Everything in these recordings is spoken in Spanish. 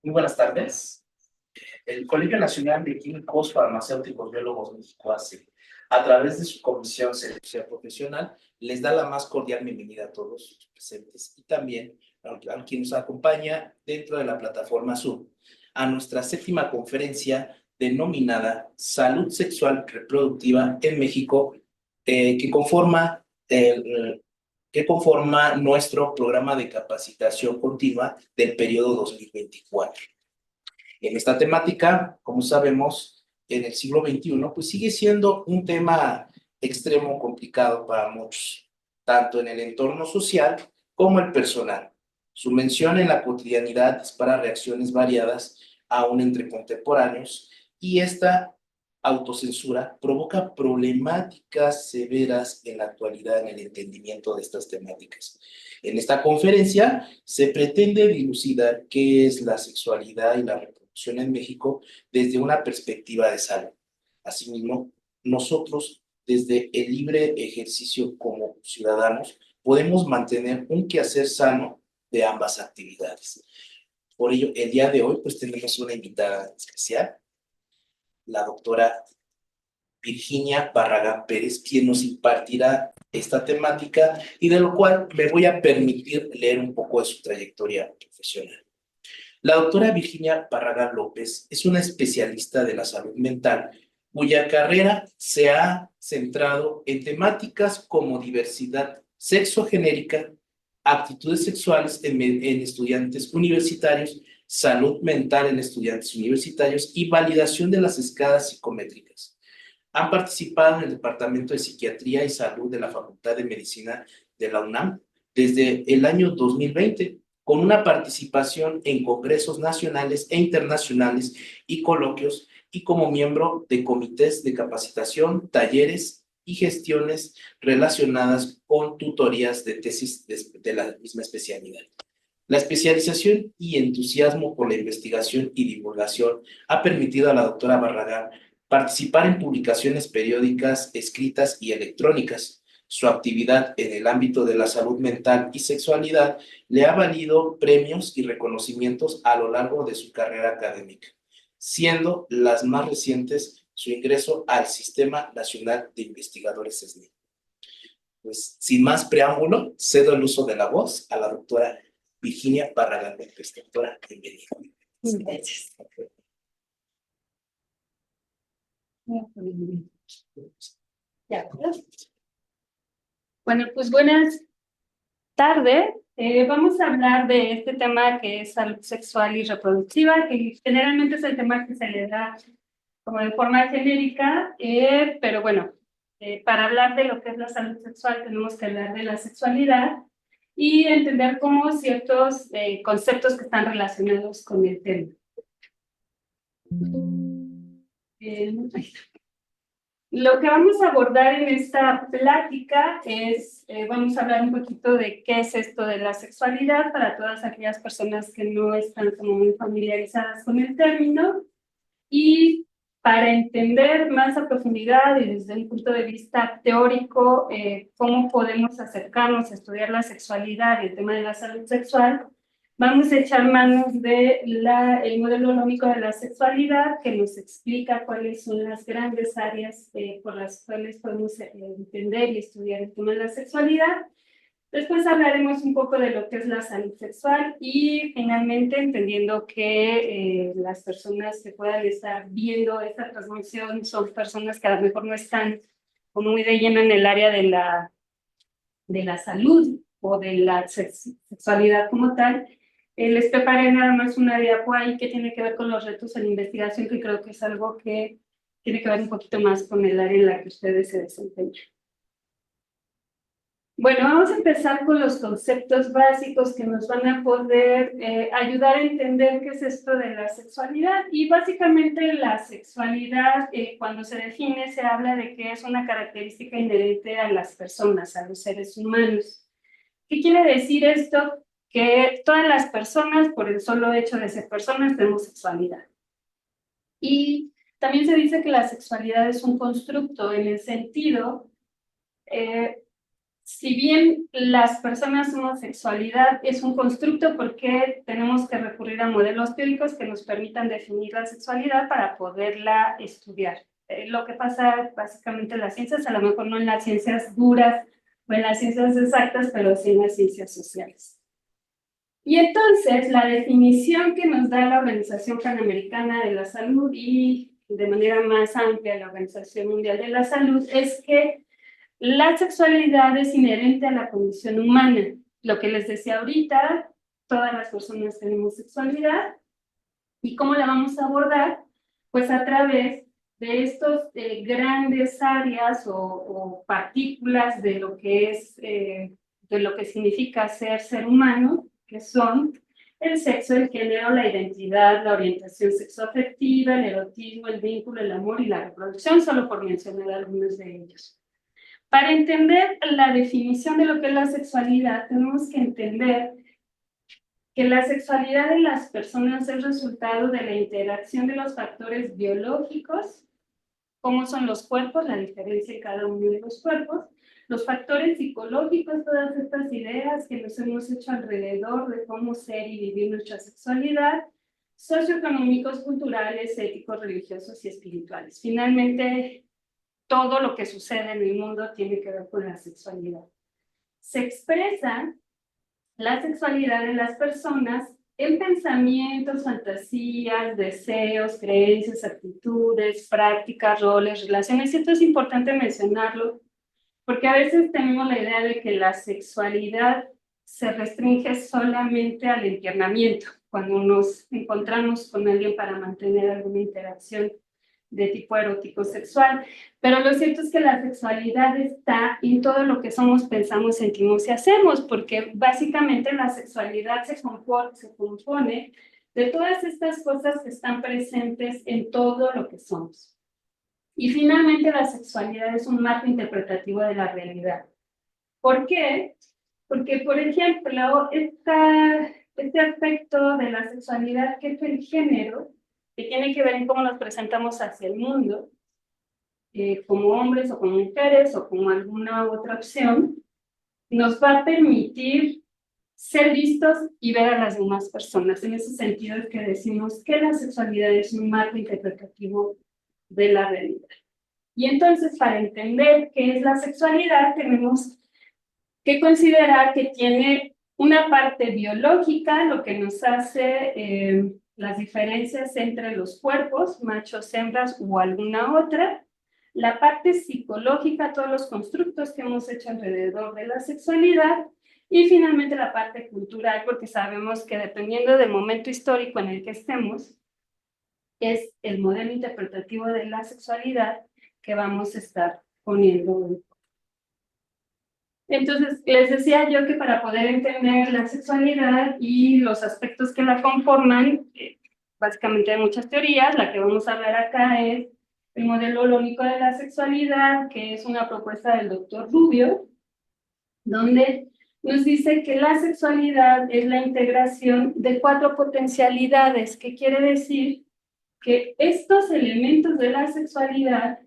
Muy buenas tardes. El Colegio Nacional de Químicos Farmacéuticos Biólogos México ACE, a través de su Comisión Selección Profesional, les da la más cordial bienvenida a todos sus presentes y también a quien nos acompaña dentro de la plataforma Zoom, a nuestra séptima conferencia denominada Salud Sexual Reproductiva en México, que conforma nuestro programa de capacitación continua del periodo 2024. En esta temática, como sabemos, en el siglo XXI, pues sigue siendo un tema extremo complicado para muchos, tanto en el entorno social como el personal. Su mención en la cotidianidad dispara reacciones variadas, aún entre contemporáneos, y esta autocensura provoca problemáticas severas en la actualidad en el entendimiento de estas temáticas. En esta conferencia se pretende dilucidar qué es la sexualidad y la reproducción en México desde una perspectiva de salud. Asimismo, nosotros, desde el libre ejercicio como ciudadanos, podemos mantener un quehacer sano de ambas actividades. Por ello, el día de hoy, pues tenemos una invitada especial, la doctora Virginia Barragán Pérez, quien nos impartirá esta temática y de lo cual me voy a permitir leer un poco de su trayectoria profesional. La doctora Virginia Barragán López es una especialista de la salud mental cuya carrera se ha centrado en temáticas como diversidad sexogenérica, aptitudes sexuales en estudiantes universitarios, salud mental en estudiantes universitarios y validación de las escalas psicométricas. Han participado en el Departamento de Psiquiatría y Salud de la Facultad de Medicina de la UNAM desde el año 2020, con una participación en congresos nacionales e internacionales y coloquios, y como miembro de comités de capacitación, talleres y gestiones relacionadas con tutorías de tesis de la misma especialidad. La especialización y entusiasmo por la investigación y divulgación ha permitido a la doctora Barragán participar en publicaciones periódicas, escritas y electrónicas. Su actividad en el ámbito de la salud mental y sexualidad le ha valido premios y reconocimientos a lo largo de su carrera académica, siendo las más recientes su ingreso al Sistema Nacional de Investigadores SNI. Pues, sin más preámbulo, cedo el uso de la voz a la doctora Virginia Barragán López. Doctora, bienvenida. Gracias. Ya. Bueno, pues buenas tardes. Vamos a hablar de este tema que es salud sexual y reproductiva, que generalmente es el tema que se le da como de forma genérica, pero bueno, para hablar de lo que es la salud sexual tenemos que hablar de la sexualidad y entender cómo ciertos conceptos que están relacionados con el tema. Lo que vamos a abordar en esta plática es, vamos a hablar un poquito de qué es esto de la sexualidad para todas aquellas personas que no están como muy familiarizadas con el término, y para entender más a profundidad y desde un punto de vista teórico cómo podemos acercarnos a estudiar la sexualidad y el tema de la salud sexual, vamos a echar manos del modelo holómico de la sexualidad, que nos explica cuáles son las grandes áreas por las cuales podemos entender y estudiar el tema de la sexualidad. Después hablaremos un poco de lo que es la salud sexual y finalmente entendiendo que las personas que puedan estar viendo esta transmisión son personas que a lo mejor no están como muy de lleno en el área de la salud o de la sexualidad como tal. Les preparé nada más una diapo ahí que tiene que ver con los retos en investigación, que creo que es algo que tiene que ver un poquito más con el área en la que ustedes se desempeñan. Bueno, vamos a empezar con los conceptos básicos que nos van a poder ayudar a entender qué es esto de la sexualidad. Y básicamente la sexualidad, cuando se define, se habla de que es una característica inherente a las personas, a los seres humanos. ¿Qué quiere decir esto? Que todas las personas, por el solo hecho de ser personas, tenemos sexualidad. Y también se dice que la sexualidad es un constructo en el sentido... si bien las personas homosexualidad es un constructo, porque tenemos que recurrir a modelos teóricos que nos permitan definir la sexualidad para poderla estudiar. Lo que pasa básicamente en las ciencias, a lo mejor no en las ciencias duras o en las ciencias exactas, pero sí en las ciencias sociales. Y entonces, la definición que nos da la Organización Panamericana de la Salud y de manera más amplia la Organización Mundial de la Salud es que la sexualidad es inherente a la condición humana. Lo que les decía ahorita, todas las personas tenemos sexualidad. ¿Y cómo la vamos a abordar? Pues a través de estos grandes áreas o partículas de lo que es, de lo que significa ser humano, que son el sexo, el género, la identidad, la orientación sexoafectiva, el erotismo, el vínculo, el amor y la reproducción, solo por mencionar algunos de ellos. Para entender la definición de lo que es la sexualidad, tenemos que entender que la sexualidad de las personas es resultado de la interacción de los factores biológicos, cómo son los cuerpos, la diferencia en cada uno de los cuerpos, los factores psicológicos, todas estas ideas que nos hemos hecho alrededor de cómo ser y vivir nuestra sexualidad, socioeconómicos, culturales, éticos, religiosos y espirituales. Finalmente, todo lo que sucede en el mundo tiene que ver con la sexualidad. Se expresa la sexualidad de las personas en pensamientos, fantasías, deseos, creencias, actitudes, prácticas, roles, relaciones. Y esto es importante mencionarlo, porque a veces tenemos la idea de que la sexualidad se restringe solamente al empiernamiento, cuando nos encontramos con alguien para mantener alguna interacción de tipo erótico sexual, pero lo cierto es que la sexualidad está en todo lo que somos, pensamos, sentimos y hacemos, porque básicamente la sexualidad se compone de todas estas cosas que están presentes en todo lo que somos. Y finalmente la sexualidad es un marco interpretativo de la realidad. ¿Por qué? Porque, por ejemplo, este aspecto de la sexualidad, que es el género, que tiene que ver en cómo nos presentamos hacia el mundo, como hombres o como mujeres o como alguna otra opción, nos va a permitir ser vistos y ver a las demás personas. En ese sentido es que decimos que la sexualidad es un marco interpretativo de la realidad. Y entonces, para entender qué es la sexualidad, tenemos que considerar que tiene una parte biológica, lo que nos hace las diferencias entre los cuerpos, machos, hembras o alguna otra, la parte psicológica, todos los constructos que hemos hecho alrededor de la sexualidad, y finalmente la parte cultural, porque sabemos que dependiendo del momento histórico en el que estemos, es el modelo interpretativo de la sexualidad que vamos a estar poniendo. Entonces, les decía yo que para poder entender la sexualidad y los aspectos que la conforman, básicamente hay muchas teorías. La que vamos a hablar acá es el modelo holónico de la sexualidad, que es una propuesta del doctor Rubio, donde nos dice que la sexualidad es la integración de 4 potencialidades, que quiere decir que estos elementos de la sexualidad,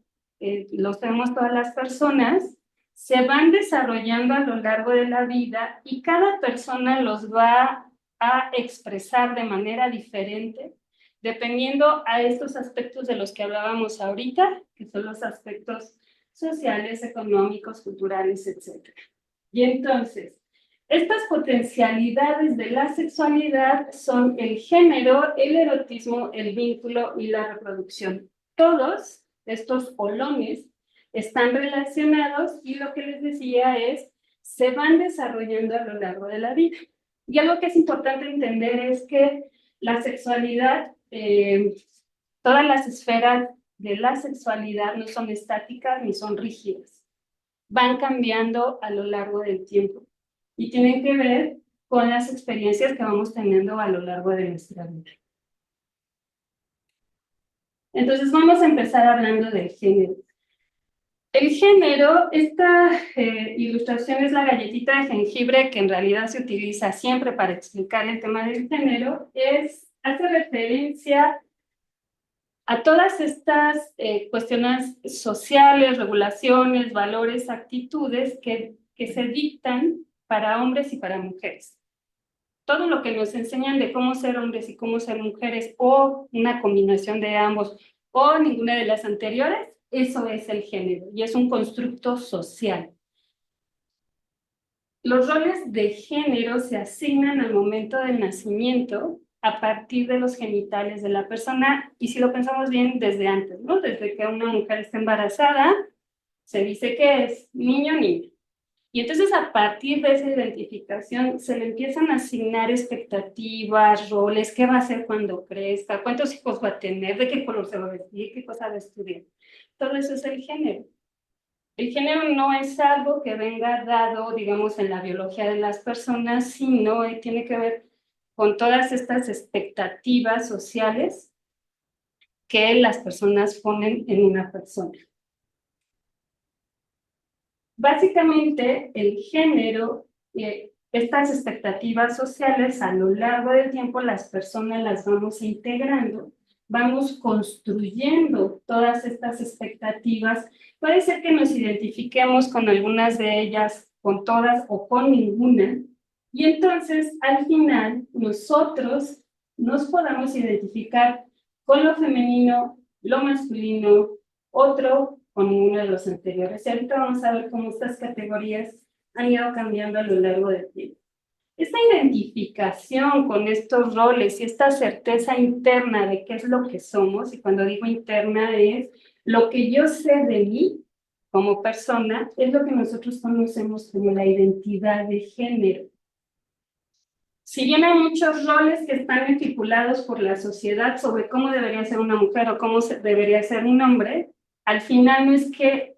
los tenemos todas las personas, se van desarrollando a lo largo de la vida y cada persona los va a expresar de manera diferente, dependiendo a estos aspectos de los que hablábamos ahorita, que son los aspectos sociales, económicos, culturales, etc. Y entonces, estas potencialidades de la sexualidad son el género, el erotismo, el vínculo y la reproducción. Todos estos olones están relacionados y lo que les decía es, se van desarrollando a lo largo de la vida. Y algo que es importante entender es que la sexualidad, todas las esferas de la sexualidad no son estáticas ni son rígidas. Van cambiando a lo largo del tiempo y tienen que ver con las experiencias que vamos teniendo a lo largo de nuestra vida. Entonces vamos a empezar hablando del género. El género, esta ilustración es la galletita de jengibre que en realidad se utiliza siempre para explicar el tema del género, hace referencia a todas estas cuestiones sociales, regulaciones, valores, actitudes que que se dictan para hombres y para mujeres. Todo lo que nos enseñan de cómo ser hombres y cómo ser mujeres, o una combinación de ambos, o ninguna de las anteriores, eso es el género, y es un constructo social. Los roles de género se asignan al momento del nacimiento a partir de los genitales de la persona, y si lo pensamos bien, desde antes, ¿no? Desde que una mujer está embarazada, se dice que es niño o niña. Y entonces a partir de esa identificación se le empiezan a asignar expectativas, roles, qué va a hacer cuando crezca, cuántos hijos va a tener, de qué color se va a vestir, qué cosa va a estudiar. Todo eso es el género. El género no es algo que venga dado, digamos, en la biología de las personas, sino tiene que ver con todas estas expectativas sociales que las personas ponen en una persona. Básicamente, el género, estas expectativas sociales, a lo largo del tiempo, las personas las vamos integrando, vamos construyendo todas estas expectativas. Puede ser que nos identifiquemos con algunas de ellas, con todas o con ninguna, y entonces, al final, nosotros nos podamos identificar con lo femenino, lo masculino, otro con ninguno de los anteriores. Y ahorita vamos a ver cómo estas categorías han ido cambiando a lo largo del tiempo. Esta identificación con estos roles y esta certeza interna de qué es lo que somos, y cuando digo interna es lo que yo sé de mí como persona, es lo que nosotros conocemos como la identidad de género. Si bien hay muchos roles que están estipulados por la sociedad sobre cómo debería ser una mujer o cómo debería ser un hombre, al final no es que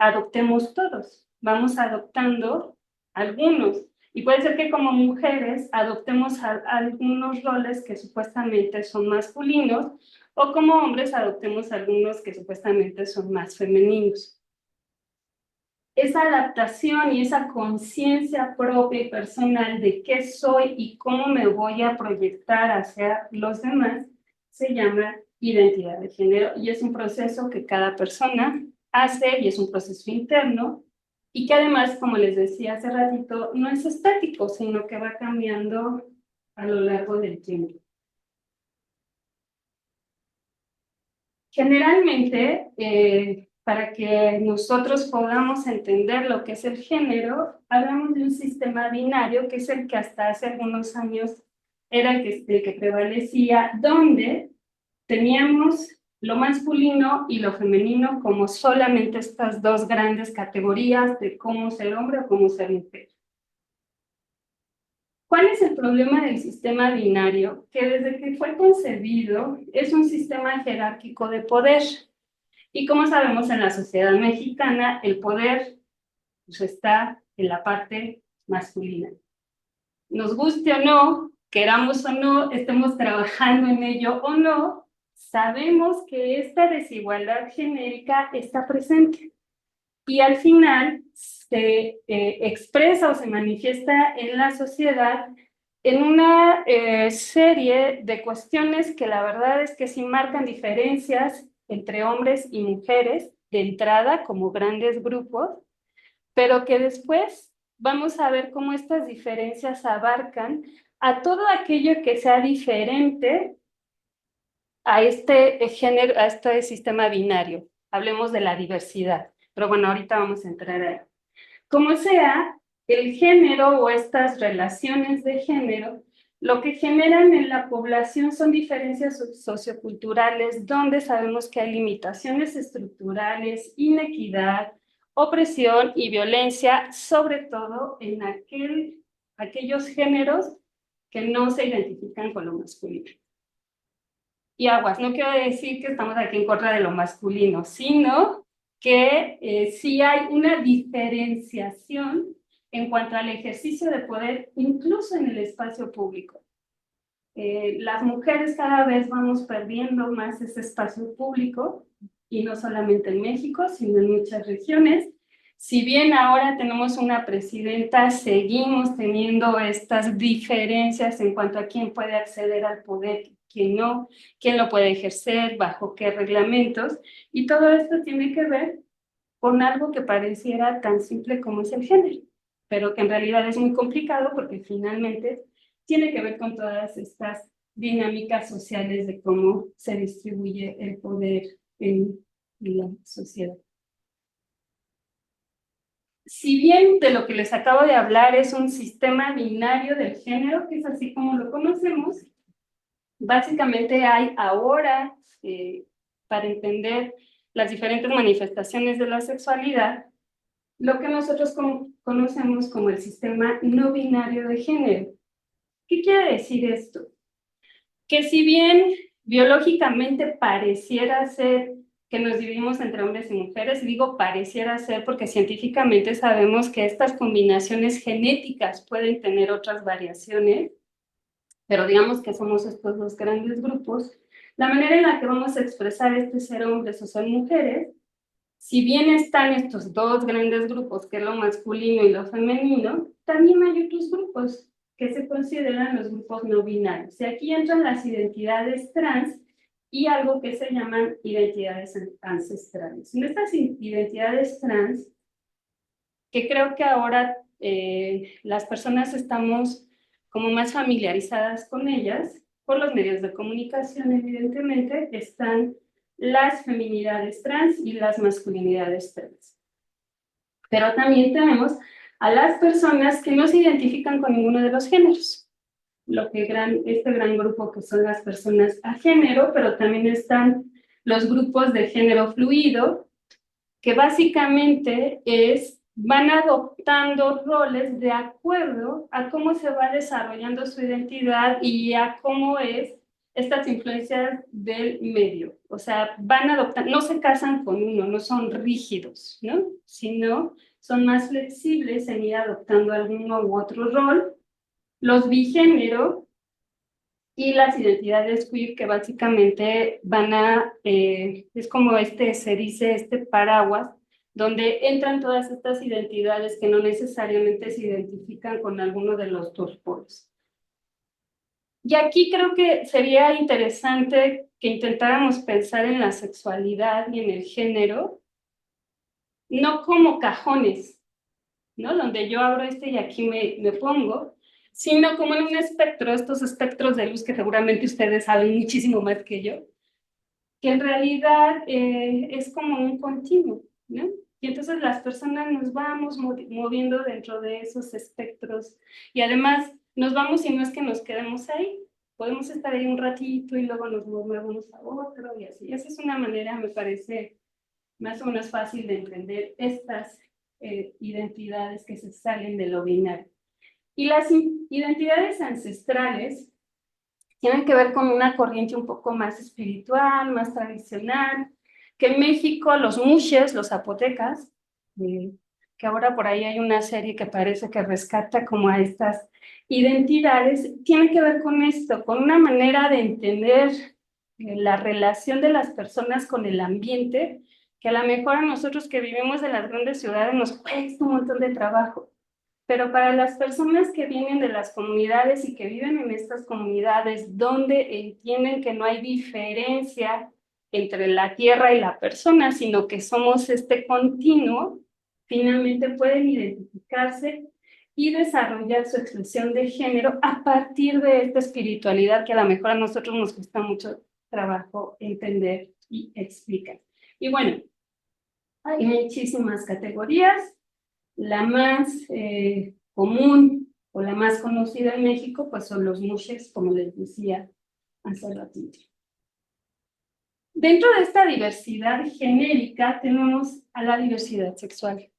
adoptemos todos, vamos adoptando algunos. Y puede ser que como mujeres adoptemos algunos roles que supuestamente son masculinos, o como hombres adoptemos algunos que supuestamente son más femeninos. Esa adaptación y esa conciencia propia y personal de qué soy y cómo me voy a proyectar hacia los demás se llama identidad de género, y es un proceso que cada persona hace, y es un proceso interno, y que además, como les decía hace ratito, no es estático, sino que va cambiando a lo largo del tiempo. Generalmente, para que nosotros podamos entender lo que es el género, hablamos de un sistema binario, que es el que hasta hace algunos años era el que prevalecía, donde teníamos lo masculino y lo femenino como solamente estas dos grandes categorías de cómo ser hombre o cómo ser mujer. ¿Cuál es el problema del sistema binario? Que desde que fue concebido es un sistema jerárquico de poder. Y como sabemos, en la sociedad mexicana, el poder pues, está en la parte masculina. Nos guste o no, queramos o no, estemos trabajando en ello o no, sabemos que esta desigualdad genérica está presente. Y al final se expresa o se manifiesta en la sociedad en una serie de cuestiones que la verdad es que sí marcan diferencias entre hombres y mujeres de entrada como grandes grupos, pero que después vamos a ver cómo estas diferencias abarcan a todo aquello que sea diferente a este género, a este sistema binario. Hablemos de la diversidad, pero bueno, ahorita vamos a entrar ahí. Como sea, el género o estas relaciones de género, lo que generan en la población son diferencias socioculturales, donde sabemos que hay limitaciones estructurales, inequidad, opresión y violencia, sobre todo en aquellos géneros que no se identifican con lo masculino. Y aguas, no quiero decir que estamos aquí en contra de lo masculino, sino que sí hay una diferenciación en cuanto al ejercicio de poder, incluso en el espacio público. Las mujeres cada vez vamos perdiendo más ese espacio público, y no solamente en México, sino en muchas regiones. Si bien ahora tenemos una presidenta, seguimos teniendo estas diferencias en cuanto a quién puede acceder al poder, quién no, quién lo puede ejercer, bajo qué reglamentos, y todo esto tiene que ver con algo que pareciera tan simple como es el género. pero que en realidad es muy complicado porque finalmente tiene que ver con todas estas dinámicas sociales de cómo se distribuye el poder en la sociedad. Si bien de lo que les acabo de hablar es un sistema binario del género, que es así como lo conocemos, básicamente hay ahora, para entender las diferentes manifestaciones de la sexualidad, lo que nosotros conocemos como el sistema no binario de género. ¿Qué quiere decir esto? Que si bien biológicamente pareciera ser que nos dividimos entre hombres y mujeres, digo pareciera ser porque científicamente sabemos que estas combinaciones genéticas pueden tener otras variaciones, pero digamos que somos estos dos grandes grupos, la manera en la que vamos a expresar ser hombres o ser mujeres, si bien están estos dos grandes grupos, que es lo masculino y lo femenino, también hay otros grupos que se consideran los grupos no binarios. Y aquí entran las identidades trans y algo que se llaman identidades ancestrales. En estas identidades trans, que creo que ahora las personas estamos como más familiarizadas con ellas, por los medios de comunicación, evidentemente, están las feminidades trans y las masculinidades trans. Pero también tenemos a las personas que no se identifican con ninguno de los géneros. Este gran grupo que son las personas a género, pero también están los grupos de género fluido, que básicamente van adoptando roles de acuerdo a cómo se va desarrollando su identidad y a cómo es estas influencias del medio. O sea, van adoptando, no se casan con uno, no son rígidos, ¿no? Sino son más flexibles en ir adoptando alguno u otro rol. Los bigénero y las identidades queer, que básicamente es como se dice, este paraguas, donde entran todas estas identidades que no necesariamente se identifican con alguno de los dos polos. Y aquí creo que sería interesante que intentáramos pensar en la sexualidad y en el género, no como cajones, ¿no? Donde yo abro y aquí me pongo, sino como en un espectro, estos espectros de luz que seguramente ustedes saben muchísimo más que yo, que en realidad es como un continuo, ¿no? Y entonces las personas nos vamos moviendo dentro de esos espectros y además nos vamos y no es que nos quedemos ahí, podemos estar ahí un ratito y luego nos movemos a otro y así. Esa es una manera, me parece, más o menos fácil de entender estas identidades que se salen de lo binario. Y las identidades ancestrales tienen que ver con una corriente un poco más espiritual, más tradicional, que en México los muxes, los zapotecas, que ahora por ahí hay una serie que parece que rescata como a estas identidades, tienen que ver con esto, con una manera de entender la relación de las personas con el ambiente, que a lo mejor a nosotros que vivimos en las grandes ciudades nos cuesta un montón de trabajo. Pero para las personas que vienen de las comunidades y que viven en estas comunidades donde entienden que no hay diferencia entre la tierra y la persona, sino que somos este continuo, finalmente pueden identificarse y desarrollar su expresión de género a partir de esta espiritualidad que a lo mejor a nosotros nos cuesta mucho trabajo entender y explicar. Y bueno, hay muchísimas categorías. La más común o la más conocida en México, pues son los muxes, como les decía hace ratito. Dentro de esta diversidad genérica tenemos a la diversidad sexual.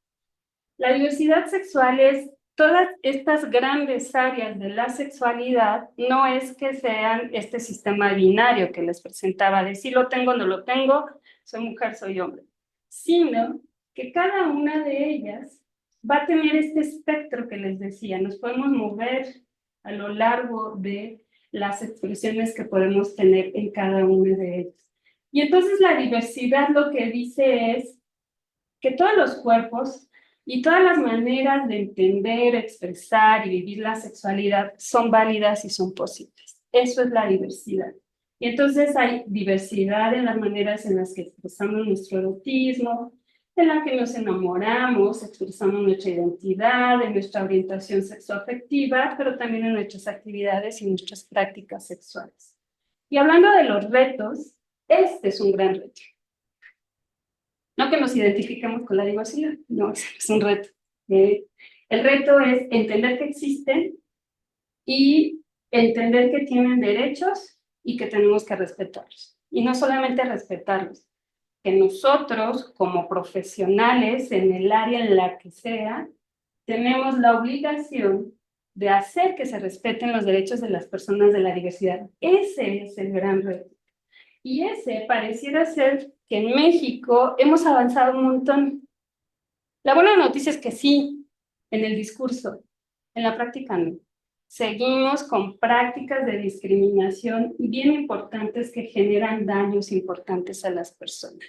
La diversidad sexual es todas estas grandes áreas de la sexualidad, no es que sean este sistema binario que les presentaba, de si lo tengo o no lo tengo, soy mujer, soy hombre, sino que cada una de ellas va a tener este espectro que les decía, nos podemos mover a lo largo de las expresiones que podemos tener en cada una de ellas. Y entonces la diversidad lo que dice es que todos los cuerpos y todas las maneras de entender, expresar y vivir la sexualidad son válidas y son posibles. Eso es la diversidad. Y entonces hay diversidad en las maneras en las que expresamos nuestro erotismo, en la que nos enamoramos, expresamos nuestra identidad, en nuestra orientación sexoafectiva, pero también en nuestras actividades y nuestras prácticas sexuales. Y hablando de los retos, este es un gran reto. No que nos identifiquemos con la diversidad, no, es un reto. El reto es entender que existen y entender que tienen derechos y que tenemos que respetarlos. Y no solamente respetarlos, que nosotros como profesionales en el área en la que sea, tenemos la obligación de hacer que se respeten los derechos de las personas de la diversidad. Ese es el gran reto. Y ese pareciera ser que en México hemos avanzado un montón. La buena noticia es que sí, en el discurso, en la práctica no. Seguimos con prácticas de discriminación bien importantes que generan daños importantes a las personas.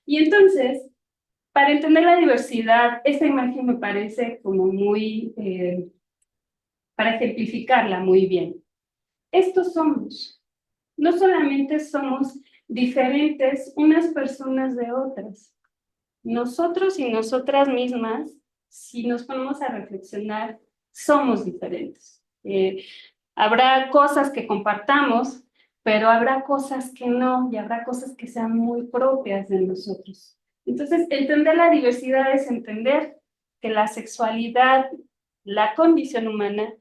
Y entonces, para entender la diversidad, esta imagen me parece como muy, para ejemplificarla muy bien. Estos somos. No solamente somos diferentes unas personas de otras. Nosotros y nosotras mismas, si nos ponemos a reflexionar, somos diferentes. Habrá cosas que compartamos, pero habrá cosas que no, y habrá cosas que sean muy propias de nosotros. Entonces, entender la diversidad es entender que la sexualidad, la condición humana,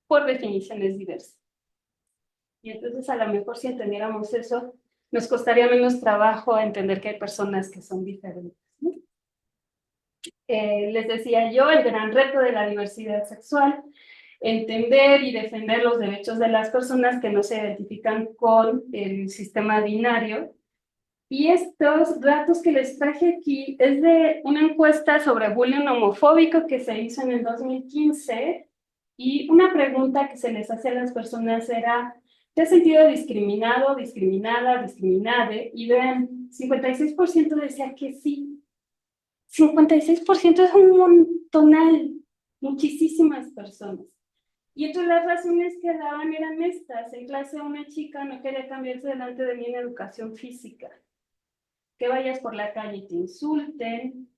por definición es diversa. Y entonces, a lo mejor si entendiéramos eso, nos costaría menos trabajo entender que hay personas que son diferentes, ¿no? Les decía yo, el gran reto de la diversidad sexual, entender y defender los derechos de las personas que no se identifican con el sistema binario. Y estos datos que les traje aquí es de una encuesta sobre bullying homofóbico que se hizo en el 2015, y una pregunta que se les hacía a las personas era: ¿te has sentido discriminado, discriminada, discriminade? Y vean, 56% decía que sí. 56% es un montonal, muchísimas personas. Y entre las razones que daban eran estas. En clase una chica no quería cambiarse delante de mí en educación física. Que vayas por la calle y te insulten,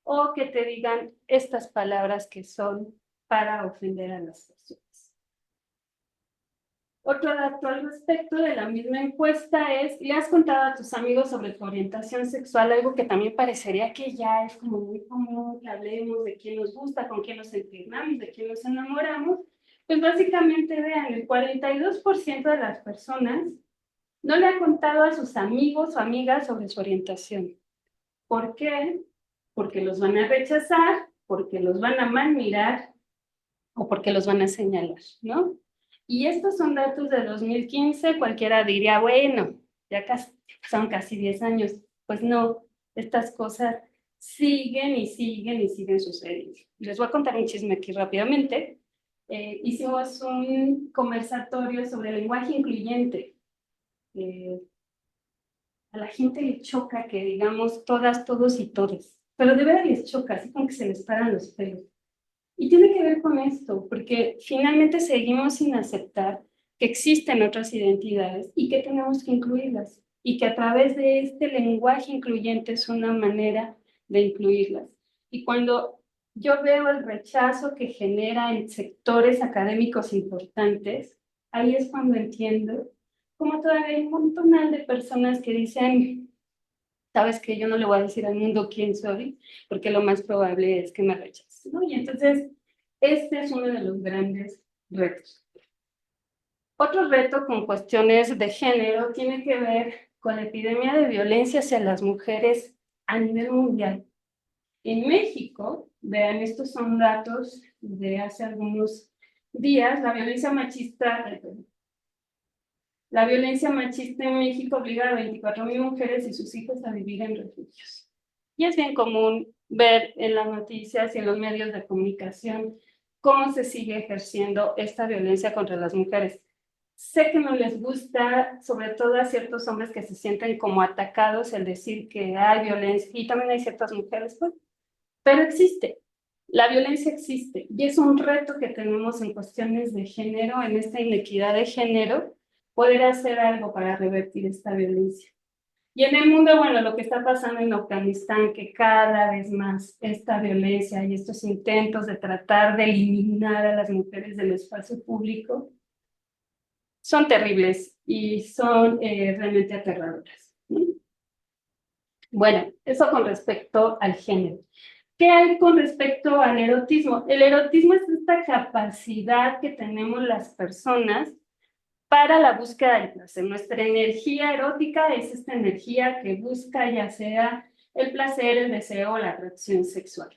o que te digan estas palabras que son para ofender a las personas. Otro dato al respecto de la misma encuesta es: ¿le has contado a tus amigos sobre tu orientación sexual? Algo que también parecería que ya es como muy común, que hablemos de quién nos gusta, con quién nos entrenamos, de quién nos enamoramos. Pues básicamente, vean, el 42% de las personas no le ha contado a sus amigos o amigas sobre su orientación. ¿Por qué? Porque los van a rechazar, porque los van a mal mirar o porque los van a señalar, ¿no? Y estos son datos de 2015, cualquiera diría, bueno, ya son casi 10 años. Pues no, estas cosas siguen y siguen y siguen sucediendo. Les voy a contar un chisme aquí rápidamente. Hicimos un conversatorio sobre el lenguaje incluyente. A la gente le choca que digamos todas, todos y todes, pero de verdad les choca, así como que se les paran los pelos. Y tiene que ver con esto, porque finalmente seguimos sin aceptar que existen otras identidades y que tenemos que incluirlas, y que a través de este lenguaje incluyente es una manera de incluirlas. Y cuando yo veo el rechazo que genera en sectores académicos importantes, ahí es cuando entiendo cómo todavía hay un montón de personas que dicen: sabes que yo no le voy a decir al mundo quién soy, porque lo más probable es que me rechace, ¿no? Y entonces, este es uno de los grandes retos. Otro reto con cuestiones de género tiene que ver con la epidemia de violencia hacia las mujeres a nivel mundial. En México, vean, estos son datos de hace algunos días, la violencia machista en México obliga a 24,000 mujeres y sus hijos a vivir en refugios. Y es bien común ver en las noticias y en los medios de comunicación cómo se sigue ejerciendo esta violencia contra las mujeres. Sé que no les gusta, sobre todo a ciertos hombres que se sienten como atacados, el decir que hay violencia, y también hay ciertas mujeres, pues, pero existe. La violencia existe y es un reto que tenemos en cuestiones de género, en esta inequidad de género, poder hacer algo para revertir esta violencia. Y en el mundo, bueno, lo que está pasando en Afganistán, que cada vez más esta violencia y estos intentos de tratar de eliminar a las mujeres del espacio público son terribles y son realmente aterradoras, ¿no? Bueno, eso con respecto al género. ¿Qué hay con respecto al erotismo? El erotismo es esta capacidad que tenemos las personas para la búsqueda del placer. Nuestra energía erótica es esta energía que busca ya sea el placer, el deseo o la atracción sexual.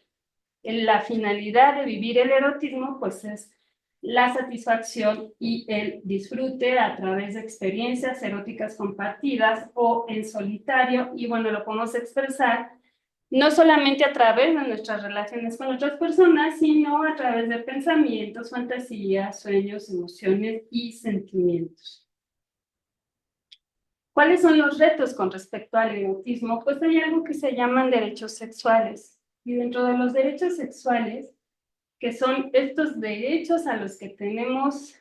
La finalidad de vivir el erotismo pues es la satisfacción y el disfrute a través de experiencias eróticas compartidas o en solitario, y bueno, lo podemos expresar no solamente a través de nuestras relaciones con otras personas, sino a través de pensamientos, fantasías, sueños, emociones y sentimientos. ¿Cuáles son los retos con respecto al erotismo? Pues hay algo que se llaman derechos sexuales. Y dentro de los derechos sexuales, que son estos derechos a los que tenemos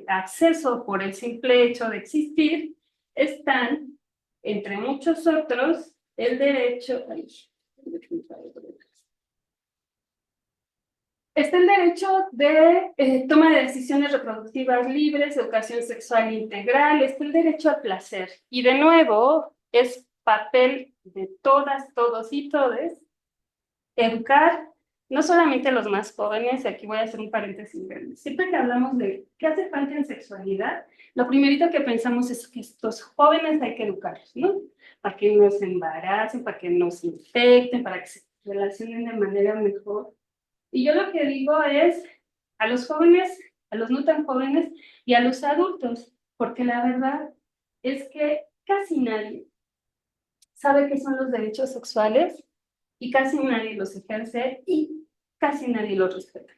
acceso por el simple hecho de existir, están, entre muchos otros, el derecho... Está el derecho de toma de decisiones reproductivas libres, educación sexual integral, está el derecho al placer. Y de nuevo, es papel de todas, todos y todes educar no solamente a los más jóvenes, y aquí voy a hacer un paréntesis grande. Siempre que hablamos de qué hace falta en sexualidad, lo primerito que pensamos es que estos jóvenes hay que educarlos, ¿no? Para que no se embaracen, para que no se infecten, para que se relacionen de manera mejor. Y yo lo que digo es a los jóvenes, a los no tan jóvenes y a los adultos, porque la verdad es que casi nadie sabe qué son los derechos sexuales y casi nadie los ejerce y casi nadie los respeta,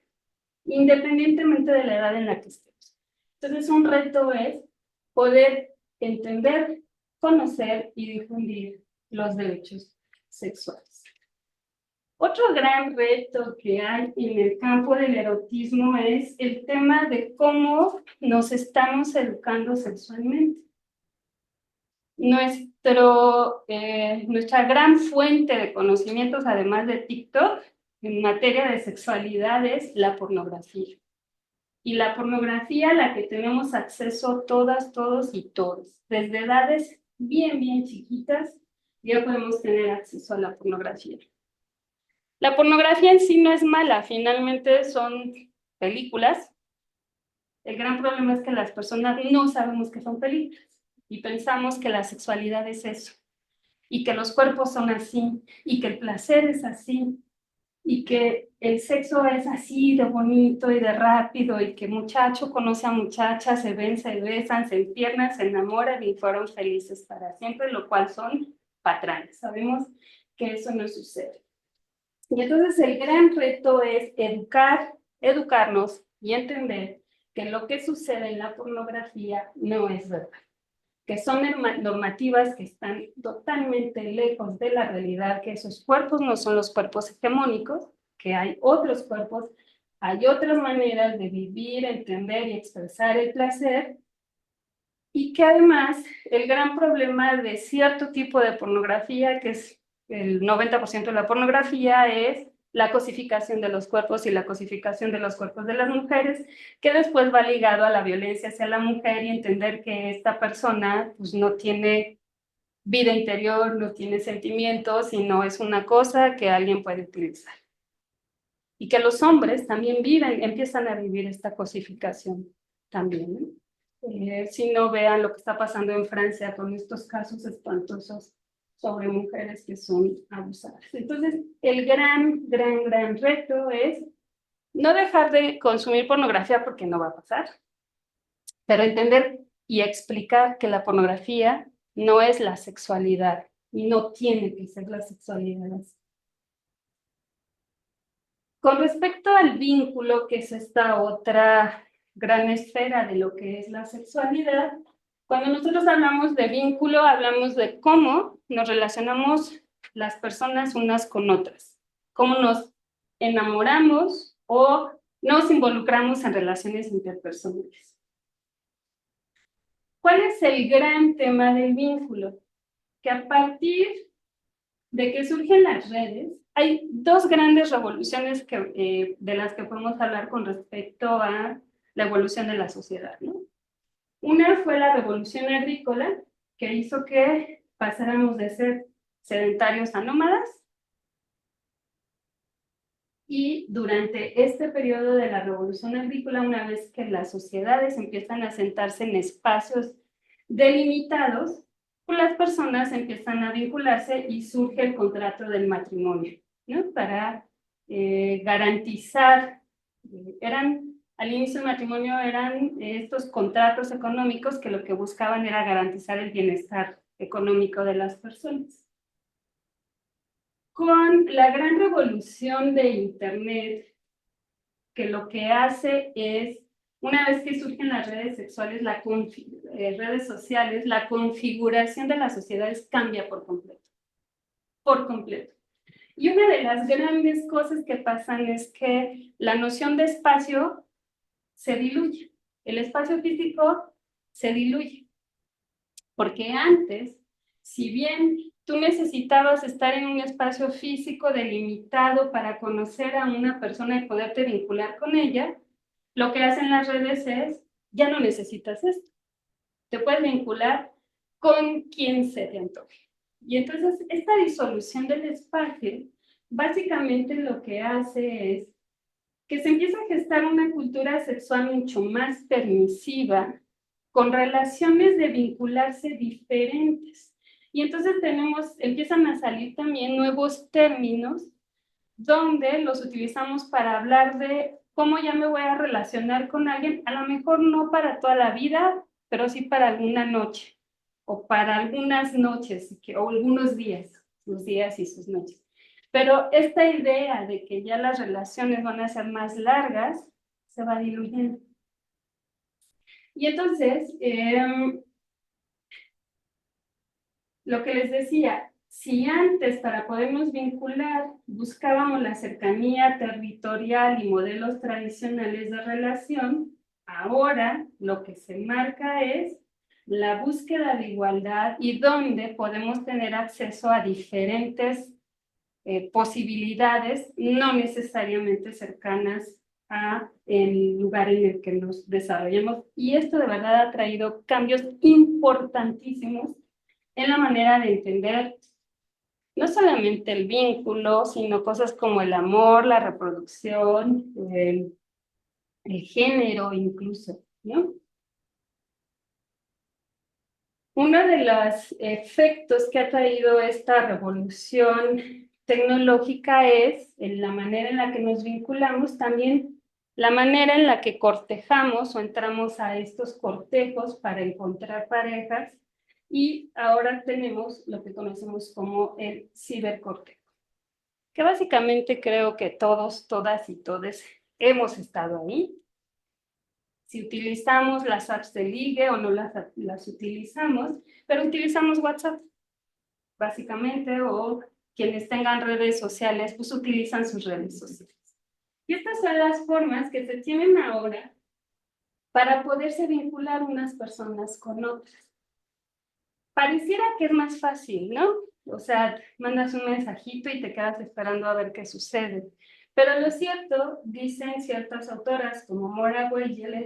independientemente de la edad en la que estemos. Entonces, un reto es poder entender, conocer y difundir los derechos sexuales. Otro gran reto que hay en el campo del erotismo es el tema de cómo nos estamos educando sexualmente. Nuestra gran fuente de conocimientos, además de TikTok, en materia de sexualidad es la pornografía. Y la pornografía a la que tenemos acceso todas, todos y todos. Desde edades bien, bien chiquitas, ya podemos tener acceso a la pornografía. La pornografía en sí no es mala, finalmente son películas. El gran problema es que las personas no sabemos que son películas y pensamos que la sexualidad es eso, y que los cuerpos son así, y que el placer es así, y que el sexo es así de bonito y de rápido, y que muchacho conoce a muchacha, se ven, se besan, se entiernan, se enamoran y fueron felices para siempre, lo cual son patrañas. Sabemos que eso no sucede. Y entonces el gran reto es educarnos y entender que lo que sucede en la pornografía no es verdad, que son normativas que están totalmente lejos de la realidad, que esos cuerpos no son los cuerpos hegemónicos, que hay otros cuerpos, hay otras maneras de vivir, entender y expresar el placer, y que además el gran problema de cierto tipo de pornografía, que es el 90% de la pornografía, es la cosificación de los cuerpos y la cosificación de los cuerpos de las mujeres, que después va ligado a la violencia hacia la mujer y entender que esta persona pues, no tiene vida interior, no tiene sentimientos y no es una cosa que alguien puede utilizar. Y que los hombres también empiezan a vivir esta cosificación también, ¿no? Si no vean lo que está pasando en Francia con estos casos espantosos sobre mujeres que son abusadas. Entonces, el gran reto es no dejar de consumir pornografía porque no va a pasar, pero entender y explicar que la pornografía no es la sexualidad y no tiene que ser la sexualidad. Con respecto al vínculo, que es esta otra gran esfera de lo que es la sexualidad, cuando nosotros hablamos de vínculo, hablamos de cómo nos relacionamos las personas unas con otras, cómo nos enamoramos o nos involucramos en relaciones interpersonales. ¿Cuál es el gran tema del vínculo? que a partir de que surgen las redes, hay dos grandes revoluciones de las que podemos hablar con respecto a la evolución de la sociedad, ¿no? Una fue la revolución agrícola, que hizo que pasáramos de ser sedentarios a nómadas. Y durante este periodo de la revolución agrícola, una vez que las sociedades empiezan a sentarse en espacios delimitados, pues las personas empiezan a vincularse y surge el contrato del matrimonio, ¿no? Para garantizar, al inicio del matrimonio eran estos contratos económicos que lo que buscaban era garantizar el bienestar económico de las personas. Con la gran revolución de Internet, que lo que hace es, una vez que surgen las redes sexuales, redes sociales, la configuración de las sociedades cambia por completo. Por completo. Y una de las grandes cosas que pasan es que la noción de espacio se diluye. El espacio físico se diluye. Porque antes, si bien tú necesitabas estar en un espacio físico delimitado para conocer a una persona y poderte vincular con ella, lo que hacen las redes es, ya no necesitas esto. Te puedes vincular con quien se te antoje. Y entonces, esta disolución del espacio, básicamente lo que hace es que se empieza a gestar una cultura sexual mucho más permisiva, con relaciones de vincularse diferentes. Y entonces empiezan a salir también nuevos términos donde los utilizamos para hablar de cómo ya me voy a relacionar con alguien, a lo mejor no para toda la vida, pero sí para alguna noche, o para algunas noches, o algunos días, sus días y sus noches. Pero esta idea de que ya las relaciones van a ser más largas, se va diluyendo. Y entonces, lo que les decía, si antes para podernos vincular buscábamos la cercanía territorial y modelos tradicionales de relación, ahora lo que se marca es la búsqueda de igualdad y donde podemos tener acceso a diferentes posibilidades, no necesariamente cercanas a el lugar en el que nos desarrollamos. Y esto de verdad ha traído cambios importantísimos en la manera de entender no solamente el vínculo, sino cosas como el amor, la reproducción, el género incluso, ¿no? Uno de los efectos que ha traído esta revolución tecnológica es en la manera en la que nos vinculamos, también la manera en la que cortejamos o entramos a estos cortejos para encontrar parejas, y ahora tenemos lo que conocemos como el cibercortejo, que básicamente creo que todos, todas y todes hemos estado ahí. Si utilizamos las apps de ligue o no las utilizamos, pero utilizamos WhatsApp, básicamente, o quienes tengan redes sociales, pues utilizan sus redes sociales. Y estas son las formas que se tienen ahora para poderse vincular unas personas con otras. Pareciera que es más fácil, ¿no? O sea, mandas un mensajito y te quedas esperando a ver qué sucede. Pero lo cierto, dicen ciertas autoras como Mora Weigel,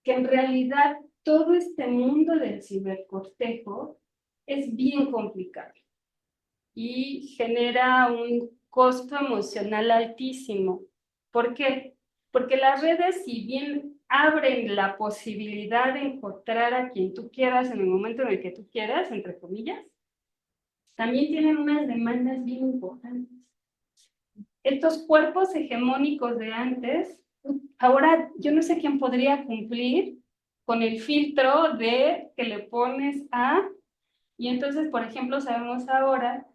que en realidad todo este mundo del cibercortejo es bien complicado y genera un costo emocional altísimo. ¿Por qué? Porque las redes, si bien abren la posibilidad de encontrar a quien tú quieras en el momento en el que tú quieras, entre comillas, también tienen unas demandas bien importantes. Estos cuerpos hegemónicos de antes, ahora yo no sé quién podría cumplir con el filtro de que le pones a, y entonces, por ejemplo, sabemos ahora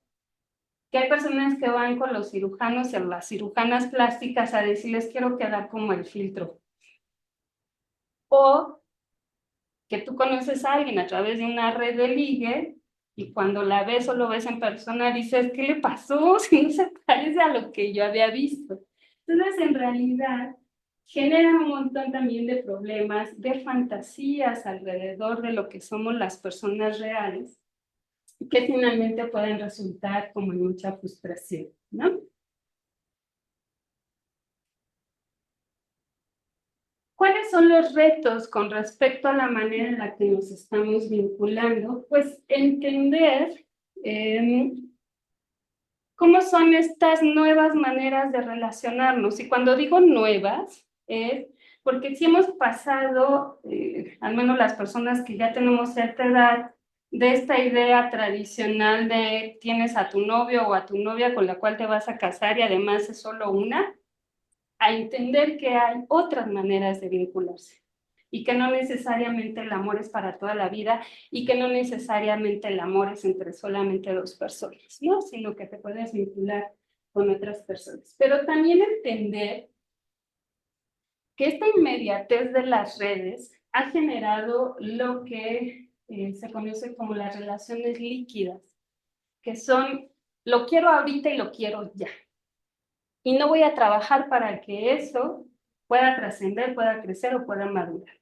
que hay personas que van con los cirujanos y las cirujanas plásticas a decirles quiero quedar como el filtro. O que tú conoces a alguien a través de una red de ligue y cuando la ves o lo ves en persona dices, ¿qué le pasó? Si no se parece a lo que yo había visto. Entonces, en realidad, genera un montón también de problemas, de fantasías alrededor de lo que somos las personas reales. que finalmente pueden resultar como en mucha frustración, ¿no? ¿Cuáles son los retos con respecto a la manera en la que nos estamos vinculando? Pues entender cómo son estas nuevas maneras de relacionarnos. Y cuando digo nuevas, es porque si hemos pasado, al menos las personas que ya tenemos cierta edad, de esta idea tradicional de tienes a tu novio o a tu novia con la cual te vas a casar y además es solo una, a entender que hay otras maneras de vincularse y que no necesariamente el amor es para toda la vida y que no necesariamente el amor es entre solamente dos personas, ¿no? Sino que te puedes vincular con otras personas. Pero también entender que esta inmediatez de las redes ha generado lo que se conoce como las relaciones líquidas, que son lo quiero ahorita y lo quiero ya. Y no voy a trabajar para que eso pueda trascender, pueda crecer o pueda madurar.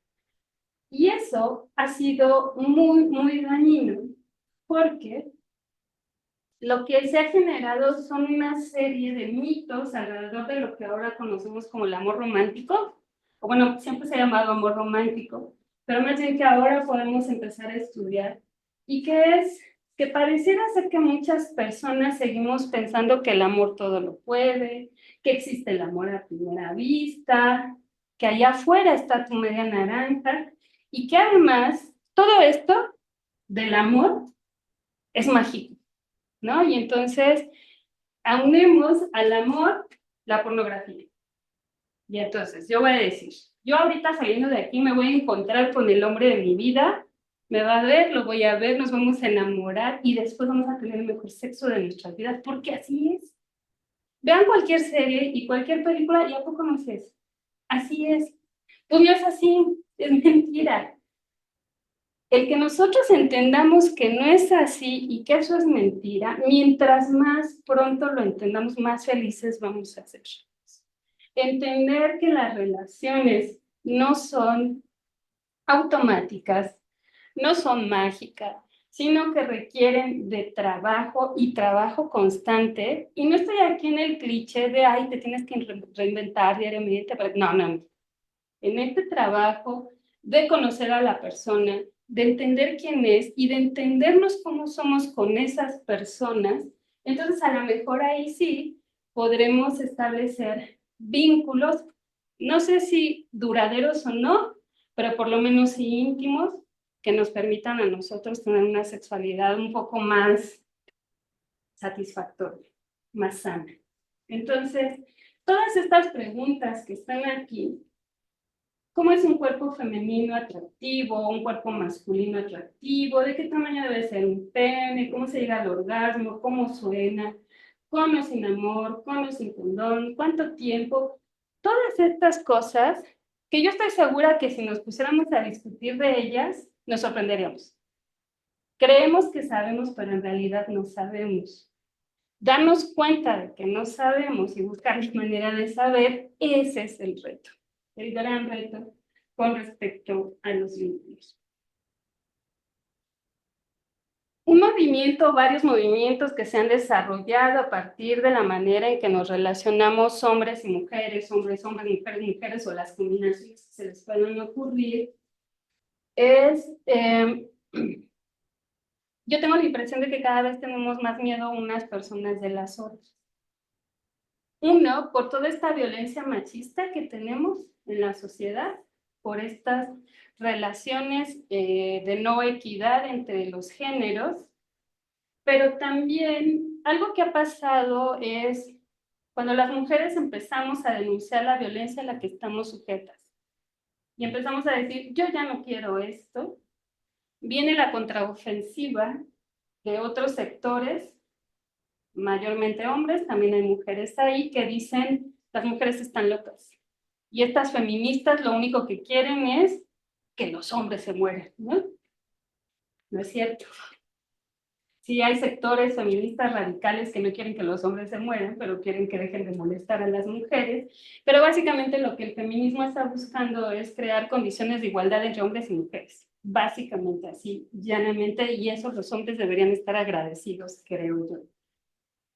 Y eso ha sido muy, muy dañino, porque lo que se ha generado son una serie de mitos alrededor de lo que ahora conocemos como el amor romántico, o bueno, siempre se ha llamado amor romántico, pero más bien que ahora podemos empezar a estudiar, y que es que pareciera ser que muchas personas seguimos pensando que el amor todo lo puede, que existe el amor a primera vista, que allá afuera está tu media naranja, y que además todo esto del amor es mágico, ¿no? Y entonces aunemos al amor la pornografía. Y entonces yo voy a decir, yo ahorita saliendo de aquí me voy a encontrar con el hombre de mi vida, me va a ver, lo voy a ver, nos vamos a enamorar y después vamos a tener el mejor sexo de nuestras vidas, porque así es. Vean cualquier serie y cualquier película y ¿a poco no es eso? Así es. Pues no es así, es mentira. El que nosotros entendamos que no es así y que eso es mentira, mientras más pronto lo entendamos, más felices vamos a ser. Entender que las relaciones no son automáticas, no son mágicas, sino que requieren de trabajo y trabajo constante. Y no estoy aquí en el cliché de, ay, te tienes que reinventar diariamente. No, no. En este trabajo de conocer a la persona, de entender quién es y de entendernos cómo somos con esas personas, entonces a lo mejor ahí sí podremos establecer vínculos, no sé si duraderos o no, pero por lo menos sí íntimos, que nos permitan a nosotros tener una sexualidad un poco más satisfactoria, más sana. Entonces, todas estas preguntas que están aquí, ¿cómo es un cuerpo femenino atractivo, un cuerpo masculino atractivo? ¿De qué tamaño debe ser un pene? ¿Cómo se llega al orgasmo? ¿Cómo suena? ¿Con o sin amor? ¿Con o sin condón? ¿Cuánto tiempo? Todas estas cosas que yo estoy segura que si nos pusiéramos a discutir de ellas, nos sorprenderíamos. Creemos que sabemos, pero en realidad no sabemos. Darnos cuenta de que no sabemos y buscar la manera de saber, ese es el reto, el gran reto con respecto a los vínculos. Un movimiento, varios movimientos que se han desarrollado a partir de la manera en que nos relacionamos hombres y mujeres, hombres, mujeres, mujeres, o las combinaciones que se les puedan ocurrir, es, yo tengo la impresión de que cada vez tenemos más miedo unas personas de las otras. Uno, por toda esta violencia machista que tenemos en la sociedad, por estas relaciones de no equidad entre los géneros, pero también algo que ha pasado es cuando las mujeres empezamos a denunciar la violencia a la que estamos sujetas y empezamos a decir, yo ya no quiero esto, viene la contraofensiva de otros sectores, mayormente hombres, también hay mujeres ahí que dicen, las mujeres están locas. Y estas feministas lo único que quieren es que los hombres se mueran, ¿no? No es cierto. Sí hay sectores feministas radicales que no quieren que los hombres se mueran, pero quieren que dejen de molestar a las mujeres. Pero básicamente lo que el feminismo está buscando es crear condiciones de igualdad entre hombres y mujeres, básicamente así, llanamente, y eso los hombres deberían estar agradecidos, creo yo.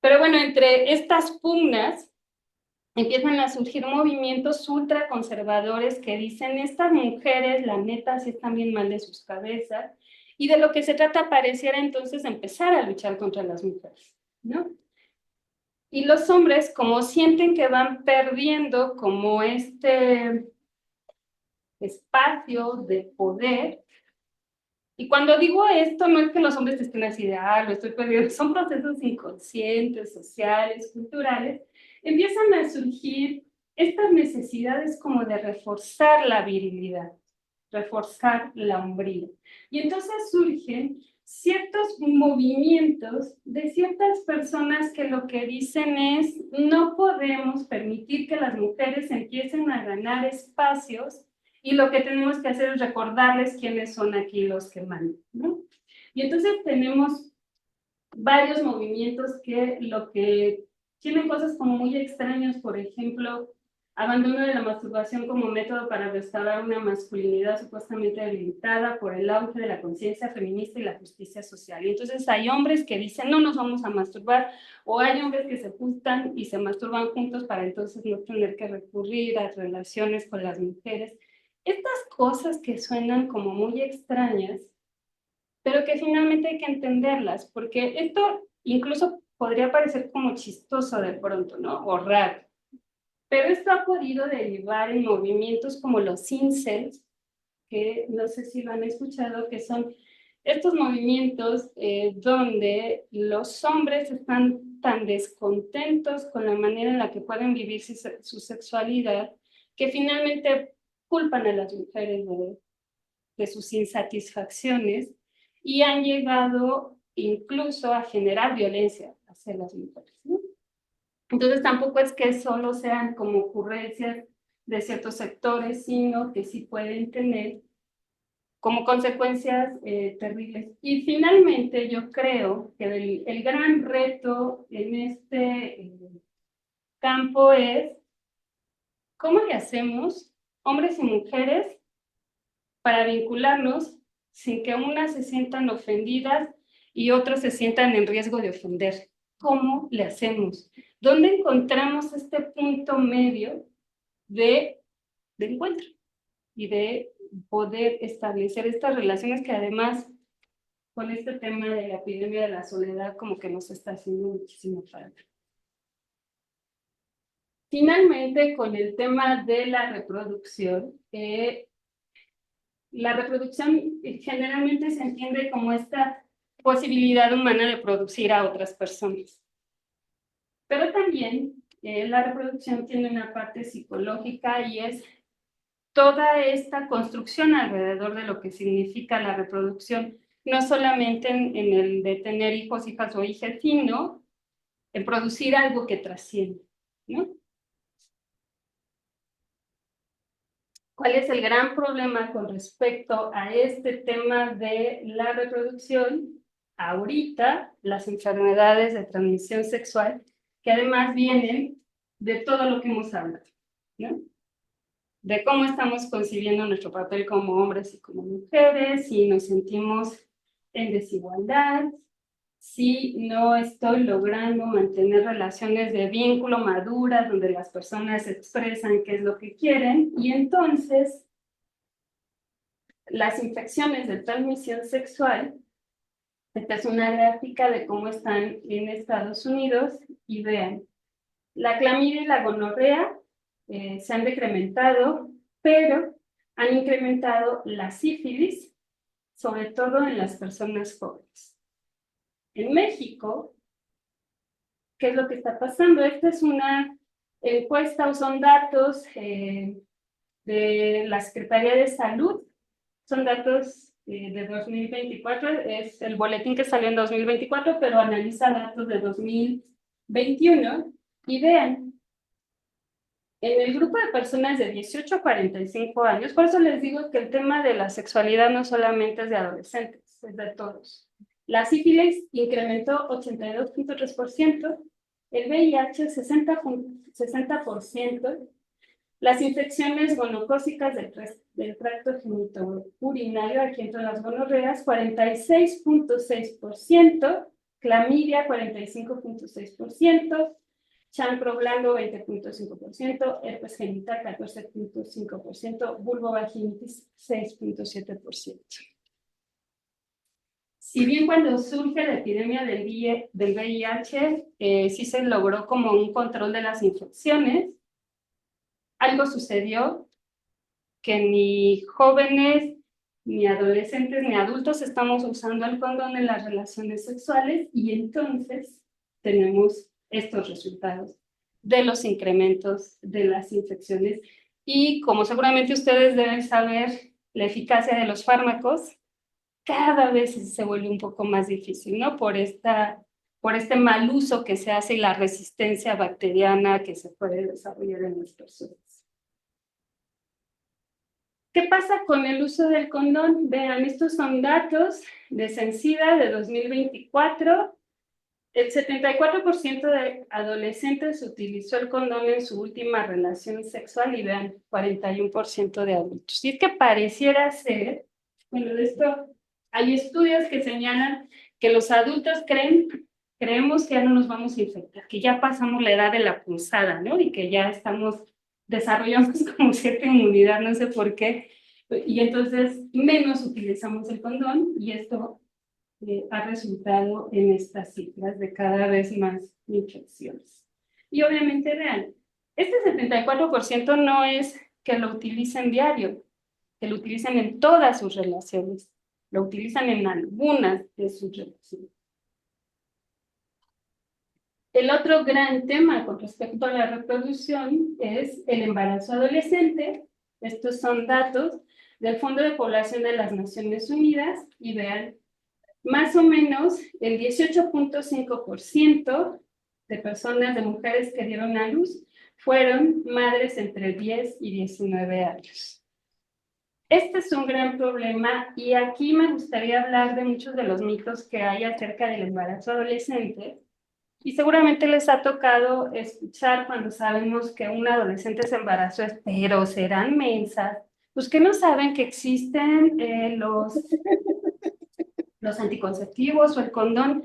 Pero bueno, entre estas pugnas empiezan a surgir movimientos ultraconservadores que dicen, estas mujeres, la neta, sí están bien mal de sus cabezas, y de lo que se trata pareciera entonces empezar a luchar contra las mujeres, ¿no? Y los hombres, como sienten que van perdiendo como este espacio de poder, y cuando digo esto, no es que los hombres estén así de, lo estoy perdiendo, son procesos inconscientes, sociales, culturales, empiezan a surgir estas necesidades como de reforzar la virilidad, reforzar la hombría. Y entonces surgen ciertos movimientos de ciertas personas que lo que dicen es, no podemos permitir que las mujeres empiecen a ganar espacios y lo que tenemos que hacer es recordarles quiénes son aquí los que mandan, ¿no? Y entonces tenemos varios movimientos que lo que tienen cosas como muy extrañas, por ejemplo, abandono de la masturbación como método para restaurar una masculinidad supuestamente debilitada por el auge de la conciencia feminista y la justicia social. Y entonces hay hombres que dicen, no nos vamos a masturbar, o hay hombres que se juntan y se masturban juntos para entonces no tener que recurrir a relaciones con las mujeres. Estas cosas que suenan como muy extrañas, pero que finalmente hay que entenderlas, porque esto incluso podría parecer como chistoso de pronto, ¿no? O raro. Pero esto ha podido derivar en movimientos como los incels, que no sé si lo han escuchado, que son estos movimientos donde los hombres están tan descontentos con la manera en la que pueden vivir su sexualidad, que finalmente culpan a las mujeres de sus insatisfacciones y han llegado incluso a generar violencia hacia las mujeres, ¿no? Entonces tampoco es que solo sean como ocurrencias de ciertos sectores, sino que sí pueden tener como consecuencias terribles. Y finalmente yo creo que el gran reto en este campo es cómo le hacemos, hombres y mujeres, para vincularnos sin que unas se sientan ofendidas y otros se sientan en riesgo de ofender. ¿Cómo le hacemos? ¿Dónde encontramos este punto medio de encuentro y de poder establecer estas relaciones que además con este tema de la epidemia de la soledad como que nos está haciendo muchísimo falta? Finalmente, con el tema de la reproducción generalmente se entiende como esta posibilidad humana de producir a otras personas. Pero también la reproducción tiene una parte psicológica y es toda esta construcción alrededor de lo que significa la reproducción, no solamente en el de tener hijos, hijas o hijas, sino en producir algo que trasciende, ¿no? ¿Cuál es el gran problema con respecto a este tema de la reproducción? Ahorita, las enfermedades de transmisión sexual, que además vienen de todo lo que hemos hablado, ¿no? De cómo estamos concibiendo nuestro papel como hombres y como mujeres, si nos sentimos en desigualdad, si no estoy logrando mantener relaciones de vínculo maduras donde las personas expresan qué es lo que quieren, y entonces las infecciones de transmisión sexual, esta es una gráfica de cómo están en Estados Unidos, y vean, la clamidia y la gonorrea se han decrementado, pero han incrementado la sífilis, sobre todo en las personas jóvenes. En México, ¿qué es lo que está pasando? Esta es una encuesta o son datos de la Secretaría de Salud, son datos de 2024, es el boletín que salió en 2024, pero analiza datos de 2021, y vean, en el grupo de personas de 18 a 45 años, por eso les digo que el tema de la sexualidad no solamente es de adolescentes, es de todos. La sífilis incrementó 82.3%, el VIH 60%, Las infecciones gonocócicas del tracto genitourinario, aquí entran las gonorreas, 46.6%, clamidia 45.6%, chancro blanco 20.5%, herpes genital 14.5%, vulvovaginitis 6.7%. Si bien cuando surge la epidemia del VIH, sí se logró como un control de las infecciones, algo sucedió que ni jóvenes, ni adolescentes, ni adultos estamos usando el condón en las relaciones sexuales y entonces tenemos estos resultados de los incrementos de las infecciones. Y como seguramente ustedes deben saber, la eficacia de los fármacos cada vez se vuelve un poco más difícil, ¿no? Por este mal uso que se hace y la resistencia bacteriana que se puede desarrollar en las personas. ¿Qué pasa con el uso del condón? Vean, estos son datos de Censida de 2024. El 74% de adolescentes utilizó el condón en su última relación sexual y vean, 41% de adultos. Y es que pareciera ser, bueno, de esto hay estudios que señalan que los adultos creemos que ya no nos vamos a infectar, que ya pasamos la edad de la punzada, ¿no? Y que ya desarrollamos como cierta inmunidad, no sé por qué, y entonces menos utilizamos el condón y esto ha resultado en estas cifras de cada vez más infecciones. Y obviamente vean, este 74% no es que lo utilicen diario, que lo utilicen en todas sus relaciones, lo utilizan en algunas de sus relaciones. El otro gran tema con respecto a la reproducción es el embarazo adolescente. Estos son datos del Fondo de Población de las Naciones Unidas y vean, más o menos el 18.5% de personas, de mujeres que dieron a luz, fueron madres entre 10 y 19 años. Este es un gran problema y aquí me gustaría hablar de muchos de los mitos que hay acerca del embarazo adolescente. Y seguramente les ha tocado escuchar cuando sabemos que un adolescente se embarazó, pero serán mensas, pues que no saben que existen los anticonceptivos o el condón.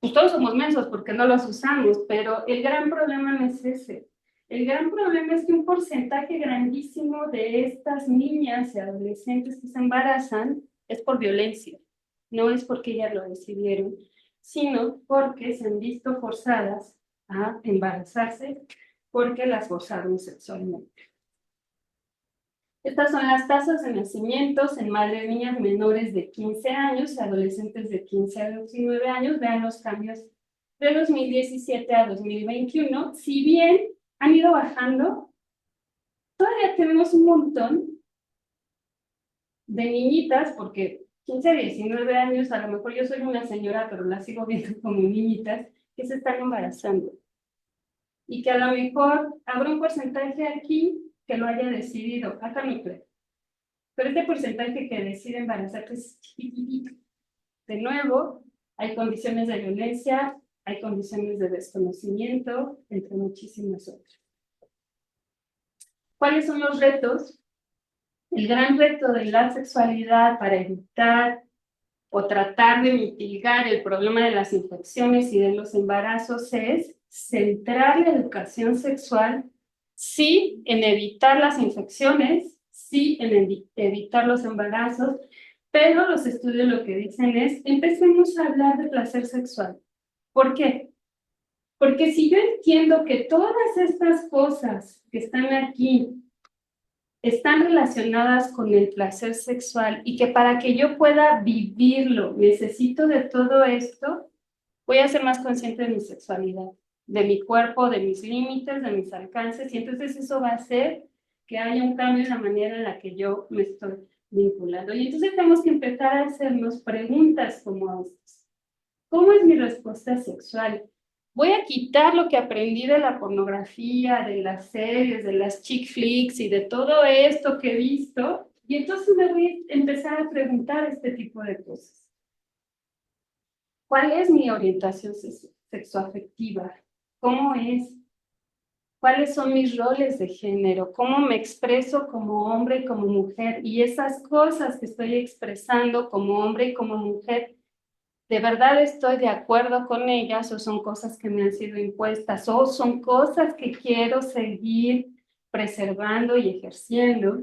Pues todos somos mensos porque no los usamos, pero el gran problema no es ese. El gran problema es que un porcentaje grandísimo de estas niñas y adolescentes que se embarazan es por violencia. No es porque ellas lo decidieron, sino porque se han visto forzadas a embarazarse porque las forzaron sexualmente. Estas son las tasas de nacimientos en madres de niñas menores de 15 años y adolescentes de 15 a 19 años. Vean los cambios de 2017 a 2021. Si bien han ido bajando, todavía tenemos un montón de niñitas, porque 15 a 19 años, a lo mejor yo soy una señora, pero las sigo viendo como niñitas, que se están embarazando. Y que a lo mejor habrá un porcentaje aquí que lo haya decidido, acá no creo. Pero este porcentaje que decide embarazarse es chiquitito. De nuevo, hay condiciones de violencia, hay condiciones de desconocimiento, entre muchísimas otras. ¿Cuáles son los retos? El gran reto de la sexualidad para evitar o tratar de mitigar el problema de las infecciones y de los embarazos es centrar la educación sexual, sí, en evitar las infecciones, sí, en evitar los embarazos, pero los estudios lo que dicen es, empecemos a hablar de placer sexual. ¿Por qué? Porque si yo entiendo que todas estas cosas que están aquí están relacionadas con el placer sexual y que para que yo pueda vivirlo necesito de todo esto, voy a ser más consciente de mi sexualidad, de mi cuerpo, de mis límites, de mis alcances, y entonces eso va a hacer que haya un cambio en la manera en la que yo me estoy vinculando. Y entonces tenemos que empezar a hacernos preguntas como estas. ¿Cómo es mi respuesta sexual? Voy a quitar lo que aprendí de la pornografía, de las series, de las chick flicks y de todo esto que he visto, y entonces me voy a empezar a preguntar este tipo de cosas. ¿Cuál es mi orientación sexoafectiva? ¿Cómo es? cuáles son mis roles de género, cómo me expreso como hombre y como mujer, y esas cosas que estoy expresando como hombre y como mujer, ¿de verdad estoy de acuerdo con ellas o son cosas que me han sido impuestas o son cosas que quiero seguir preservando y ejerciendo?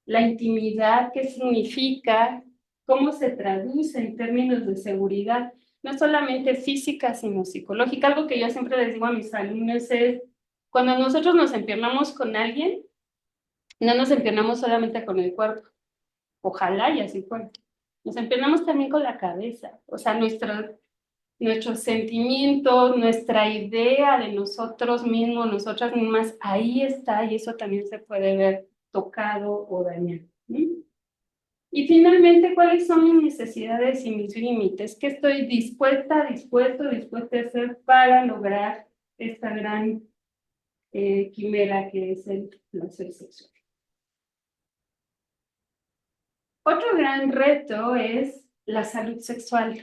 La intimidad, ¿qué significa? ¿Cómo se traduce en términos de seguridad? No solamente física, sino psicológica. Algo que yo siempre les digo a mis alumnos es, cuando nosotros nos empiernamos con alguien, no nos empiernamos solamente con el cuerpo. Ojalá y así fuera. Nos empiernamos también con la cabeza. O sea, nuestros sentimientos, nuestra idea de nosotros mismos, nosotras mismas, ahí está y eso también se puede ver tocado o dañado. Y finalmente, ¿cuáles son mis necesidades y mis límites? ¿Qué estoy dispuesta a hacer para lograr esta gran quimera que es el placer sexual? Otro gran reto es la salud sexual.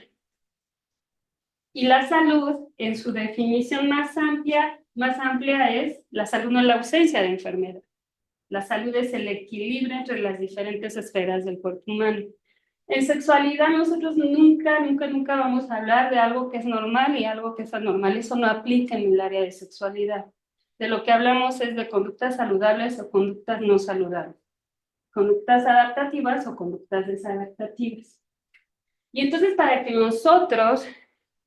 Y la salud, en su definición más amplia es, la salud no es la ausencia de enfermedad. La salud es el equilibrio entre las diferentes esferas del cuerpo humano. En sexualidad nosotros nunca vamos a hablar de algo que es normal y algo que es anormal. Eso no aplica en el área de sexualidad. De lo que hablamos es de conductas saludables o conductas no saludables. Conductas adaptativas o conductas desadaptativas. Y entonces para que nosotros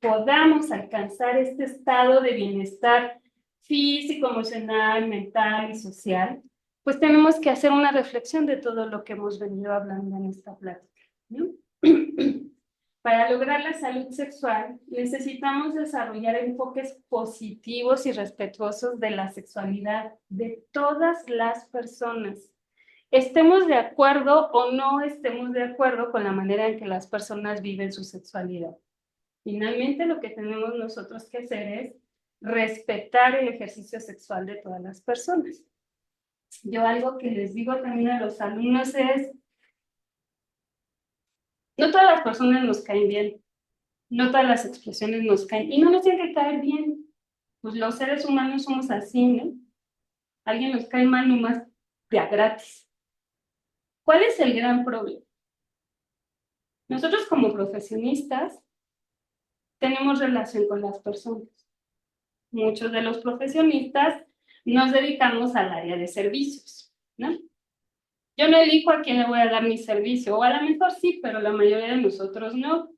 podamos alcanzar este estado de bienestar físico, emocional, mental y social, pues tenemos que hacer una reflexión de todo lo que hemos venido hablando en esta plática, ¿no? Para lograr la salud sexual, necesitamos desarrollar enfoques positivos y respetuosos de la sexualidad de todas las personas. Estemos de acuerdo o no estemos de acuerdo con la manera en que las personas viven su sexualidad. Finalmente, lo que tenemos nosotros que hacer es respetar el ejercicio sexual de todas las personas. Yo algo que les digo también a los alumnos es, no todas las personas nos caen bien, no todas las expresiones nos caen, y no nos tiene que caer bien. Pues los seres humanos somos así, ¿no? Alguien nos cae mal nomás de a gratis. ¿Cuál es el gran problema? Nosotros como profesionistas tenemos relación con las personas. Muchos de los profesionistas nos dedicamos al área de servicios, ¿no? Yo no elijo a quién le voy a dar mi servicio, o a lo mejor sí, pero la mayoría de nosotros no.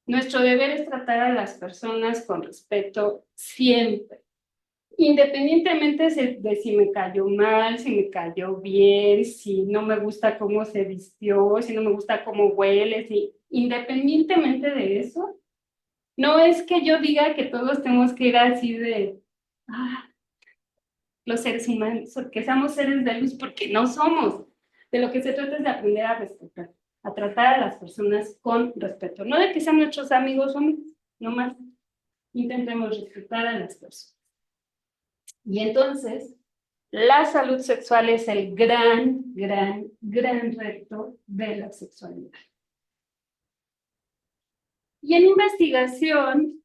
Nuestro deber es tratar a las personas con respeto siempre, independientemente de si me cayó mal, si me cayó bien, si no me gusta cómo se vistió, si no me gusta cómo huele, independientemente de eso, no es que yo diga que todos tenemos que ir así de los seres humanos, que seamos seres de luz, porque no somos. De lo que se trata es de aprender a respetar, a tratar a las personas con respeto. No de que sean nuestros amigos o amigos, no más. Intentemos respetar a las personas. Y entonces, la salud sexual es el gran reto de la sexualidad. Y en investigación,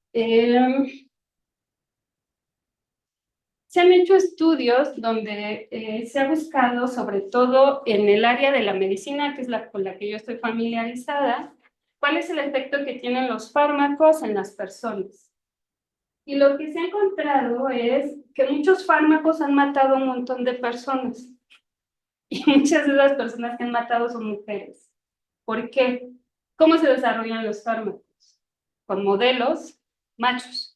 se han hecho estudios donde se ha buscado, sobre todo en el área de la medicina, que es con la que yo estoy familiarizada, cuál es el efecto que tienen los fármacos en las personas. Y lo que se ha encontrado es que muchos fármacos han matado a un montón de personas. Y muchas de las personas que han matado son mujeres. ¿Por qué? ¿Cómo se desarrollan los fármacos? Con modelos machos.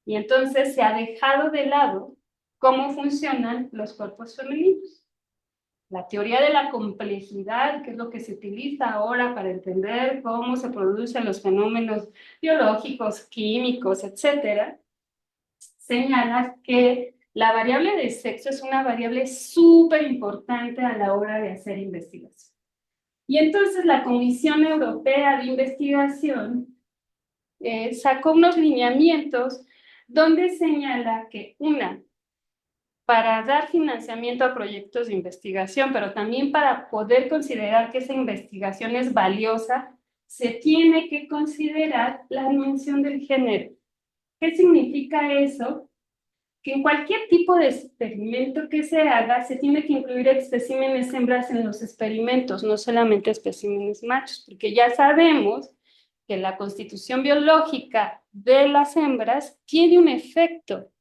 Y entonces se ha dejado de lado cómo funcionan los cuerpos femeninos. La teoría de la complejidad, que es lo que se utiliza ahora para entender cómo se producen los fenómenos biológicos, químicos, etcétera, señala que la variable de sexo es una variable súper importante a la hora de hacer investigación. Y entonces la Comisión Europea de Investigación sacó unos lineamientos donde señala que para dar financiamiento a proyectos de investigación, pero también para poder considerar que esa investigación es valiosa, se tiene que considerar la dimensión del género. ¿Qué significa eso? Que en cualquier tipo de experimento que se haga, se tiene que incluir especímenes hembras en los experimentos, no solamente especímenes machos, porque ya sabemos que la constitución biológica de las hembras tiene un efecto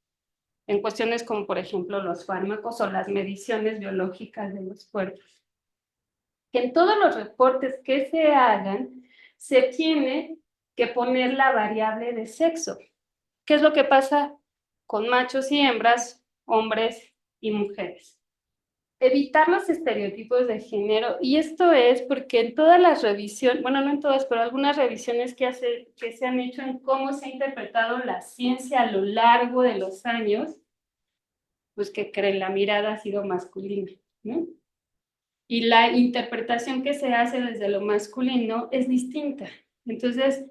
en cuestiones como, por ejemplo, los fármacos o las mediciones biológicas de los cuerpos. Que en todos los reportes que se hagan, se tiene que poner la variable de sexo. ¿Qué es lo que pasa con machos y hembras, hombres y mujeres? Evitar los estereotipos de género, y esto es porque en todas las revisiones, bueno, no en todas, pero algunas revisiones que se han hecho en cómo se ha interpretado la ciencia a lo largo de los años, pues que creen, la mirada ha sido masculina, ¿no? Y la interpretación que se hace desde lo masculino es distinta. Entonces,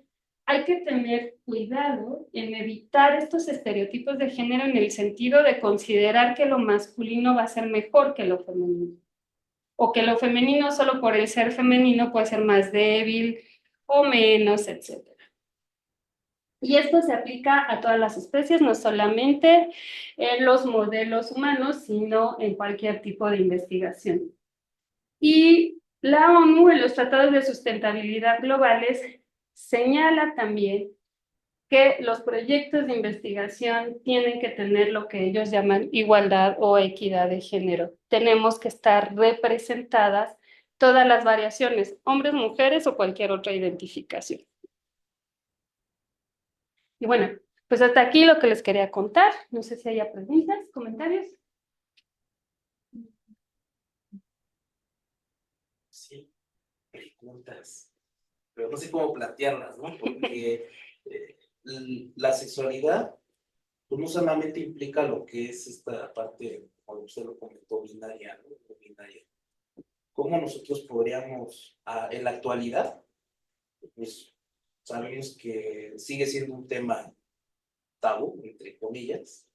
hay que tener cuidado en evitar estos estereotipos de género en el sentido de considerar que lo masculino va a ser mejor que lo femenino. O que lo femenino solo por el ser femenino puede ser más débil o menos, etc. Y esto se aplica a todas las especies, no solamente en los modelos humanos, sino en cualquier tipo de investigación. Y la ONU en los tratados de sustentabilidad globales señala también que los proyectos de investigación tienen que tener lo que ellos llaman igualdad o equidad de género. Tenemos que estar representadas todas las variaciones, hombres, mujeres o cualquier otra identificación. Y bueno, pues hasta aquí lo que les quería contar. No sé si haya preguntas, comentarios. Sí, preguntas, pero no sé cómo plantearlas, ¿no? Porque la sexualidad pues no solamente implica lo que es esta parte, como usted lo comentó, binaria, ¿no? Binaria. ¿Cómo nosotros podríamos, en la actualidad, pues sabemos que sigue siendo un tema tabú, entre comillas,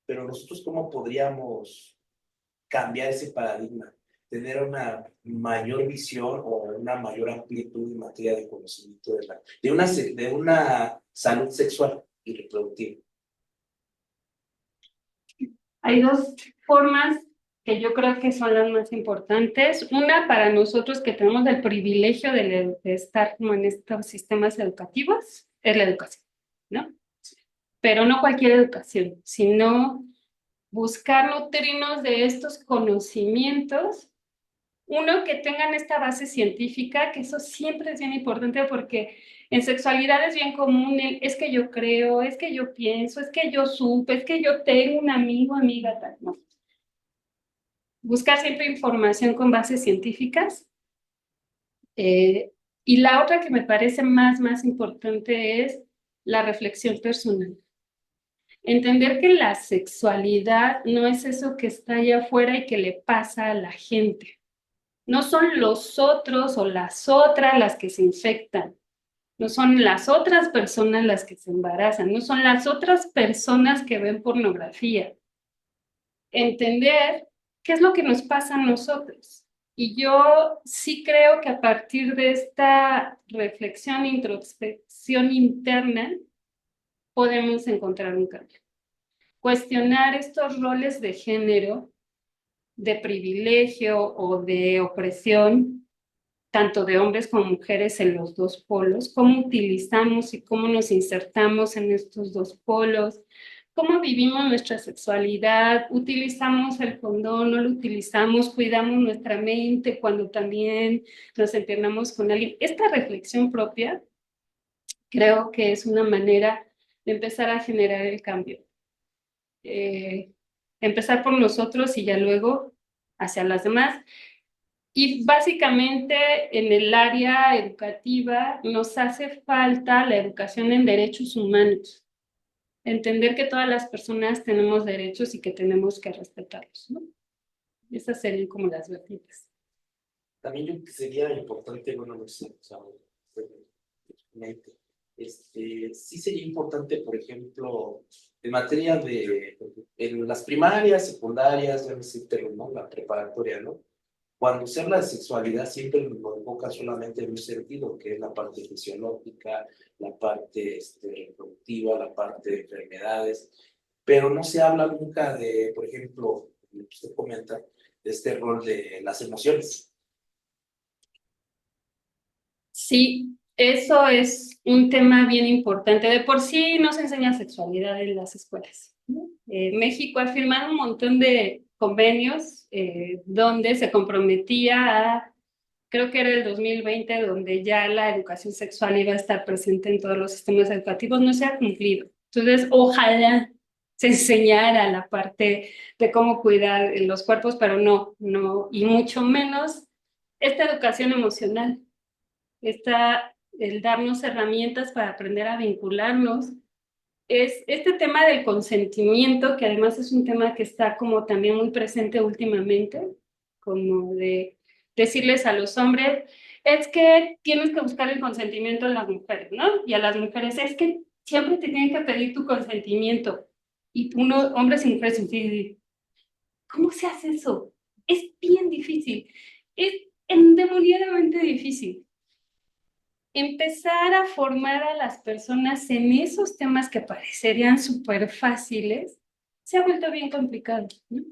pero nosotros cómo podríamos cambiar ese paradigma, tener una mayor visión o una mayor amplitud en materia de conocimiento de una salud sexual y reproductiva? Hay dos formas que yo creo que son las más importantes. Una, para nosotros que tenemos el privilegio de estar como en estos sistemas educativos, es la educación, ¿no? Pero no cualquier educación, sino buscar nutrirnos de estos conocimientos. Uno, que tengan esta base científica, que eso siempre es bien importante porque en sexualidad es bien común es que yo creo, es que yo pienso, es que yo supe, es que yo tengo un amigo, amiga, tal, ¿no? Buscar siempre información con bases científicas. Y la otra que me parece más importante es la reflexión personal. Entender que la sexualidad no es eso que está allá afuera y que le pasa a la gente. No son los otros o las otras las que se infectan. No son las otras personas las que se embarazan. No son las otras personas que ven pornografía. Entender qué es lo que nos pasa a nosotros. Y yo sí creo que a partir de esta reflexión, introspección interna, podemos encontrar un cambio. Cuestionar estos roles de género, de privilegio o de opresión, tanto de hombres como mujeres en los dos polos, cómo utilizamos y cómo nos insertamos en estos dos polos, cómo vivimos nuestra sexualidad, utilizamos el condón, no lo utilizamos, cuidamos nuestra mente cuando también nos enternamos con alguien. Esta reflexión propia creo que es una manera de empezar a generar el cambio. Empezar por nosotros y ya luego hacia las demás. Y básicamente en el área educativa nos hace falta la educación en derechos humanos. Entender que todas las personas tenemos derechos y que tenemos que respetarlos, ¿no? Esas serían como las vertientes. También yo creo que sería importante, bueno, no sé, o sea, sí sería importante, por ejemplo, en materia en las primarias, secundarias, ya no sé, ¿no? La preparatoria, ¿no? cuando se habla de sexualidad siempre lo enfoca solamente en un sentido, que es la parte fisiológica, la parte reproductiva, la parte de enfermedades, pero no se habla nunca de, por ejemplo, lo que usted comenta, de este rol de las emociones. Sí, eso es un tema bien importante. De por sí no se enseña sexualidad en las escuelas, ¿no? México ha firmado un montón de convenios donde se comprometía a, creo que era el 2020, donde ya la educación sexual iba a estar presente en todos los sistemas educativos, no se ha cumplido. Entonces, ojalá se enseñara la parte de cómo cuidar los cuerpos, pero no, y mucho menos esta educación emocional. Está el darnos herramientas para aprender a vincularnos. Es este tema del consentimiento, que además es un tema que está como también muy presente últimamente, como de decirles a los hombres, es que tienes que buscar el consentimiento en las mujeres, ¿no? Y a las mujeres, es que siempre te tienen que pedir tu consentimiento. Y uno, hombres y mujeres, ¿cómo se hace eso? Es bien difícil, es endemoniadamente difícil. Empezar a formar a las personas en esos temas que parecerían súper fáciles, se ha vuelto bien complicado, ¿no?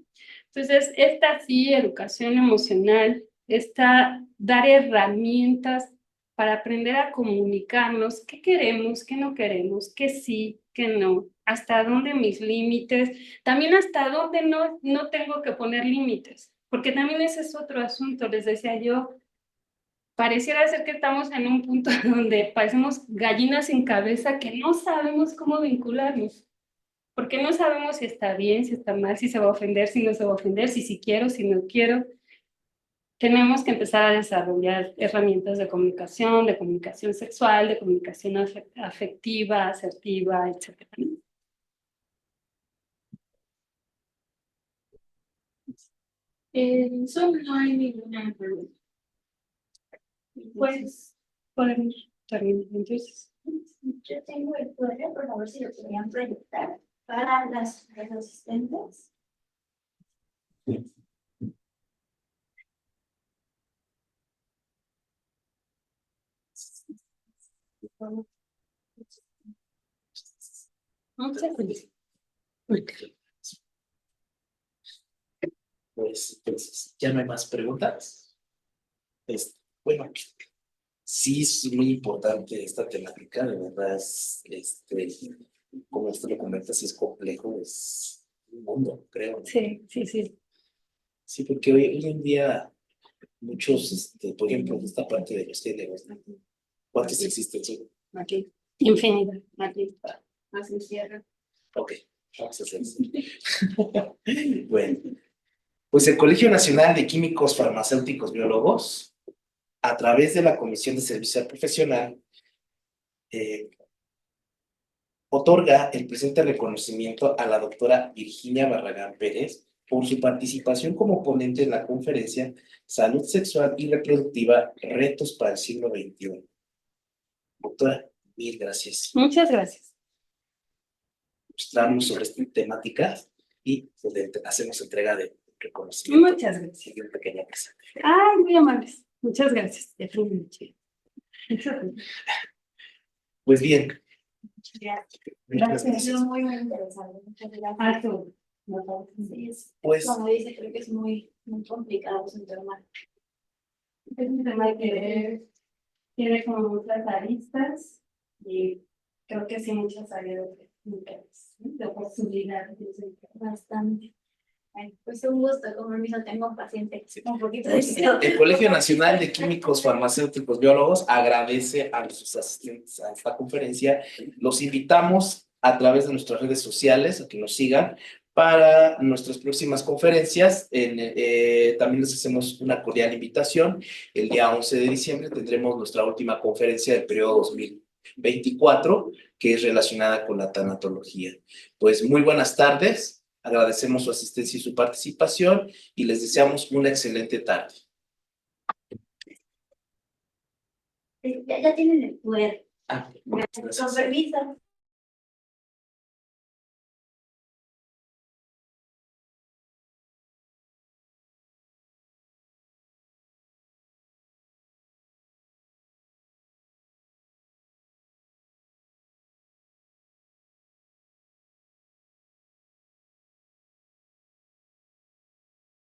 Entonces, esta sí, educación emocional, esta dar herramientas para aprender a comunicarnos, qué queremos, qué no queremos, qué sí, qué no, hasta dónde mis límites, también hasta dónde no tengo que poner límites, porque también ese es otro asunto, les decía yo, pareciera ser que estamos en un punto donde parecemos gallinas sin cabeza que no sabemos cómo vincularnos, porque no sabemos si está bien, si está mal, si se va a ofender, si no se va a ofender, si quiero, si no quiero. Tenemos que empezar a desarrollar herramientas de comunicación sexual, de comunicación afectiva, asertiva, etc. Solo no hay ninguna pregunta. Pues podemos terminar entonces. Yo tengo el QR, por favor, si lo podrían proyectar para las asistentes. Muchas gracias. Pues entonces, ¿ya no hay más preguntas? Bueno, sí es muy importante esta temática, de verdad, como esto lo comentas, es complejo, es un mundo, creo, ¿no? Sí, sí, sí. Sí, porque hoy en día muchos, por ejemplo, esta parte de los géneros, ¿no? ¿Cuántos existen? Sí. Aquí. Infinidad. Aquí. Más encierra. Ok, vamos a hacer eso. Bueno, pues el Colegio Nacional de Químicos Farmacéuticos Biólogos, a través de la Comisión de Servicio Profesional, otorga el presente reconocimiento a la doctora Virginia Barragán Pérez por su participación como ponente en la conferencia Salud Sexual y Reproductiva, Retos para el Siglo XXI. Doctora, mil gracias por Muchas gracias. mostrarnos sobre esta temática y pues, hacemos entrega de reconocimiento. Muchas gracias. Y un pequeño presente. Ay, muy amables. Muchas gracias. Pues bien. Gracias. Es muy interesante. Muchas gracias. Sí, Pues, como dice, creo que es muy complicado ese tema. Es un tema que tiene como muchas aristas y creo que sí muchas áreas de oportunidades. Bastante. Ay, pues un gusto, como mismo tengo un paciente un poquito de el Colegio Nacional de Químicos Farmacéuticos Biólogos agradece a sus asistentes a esta conferencia. Los invitamos a través de nuestras redes sociales a que nos sigan para nuestras próximas conferencias. También les hacemos una cordial invitación. El día 11 de diciembre tendremos nuestra última conferencia del periodo 2024, que es relacionada con la tanatología. Pues muy buenas tardes. Agradecemos su asistencia y su participación y les deseamos una excelente tarde. Ya tienen el poder. Ah, Con permiso.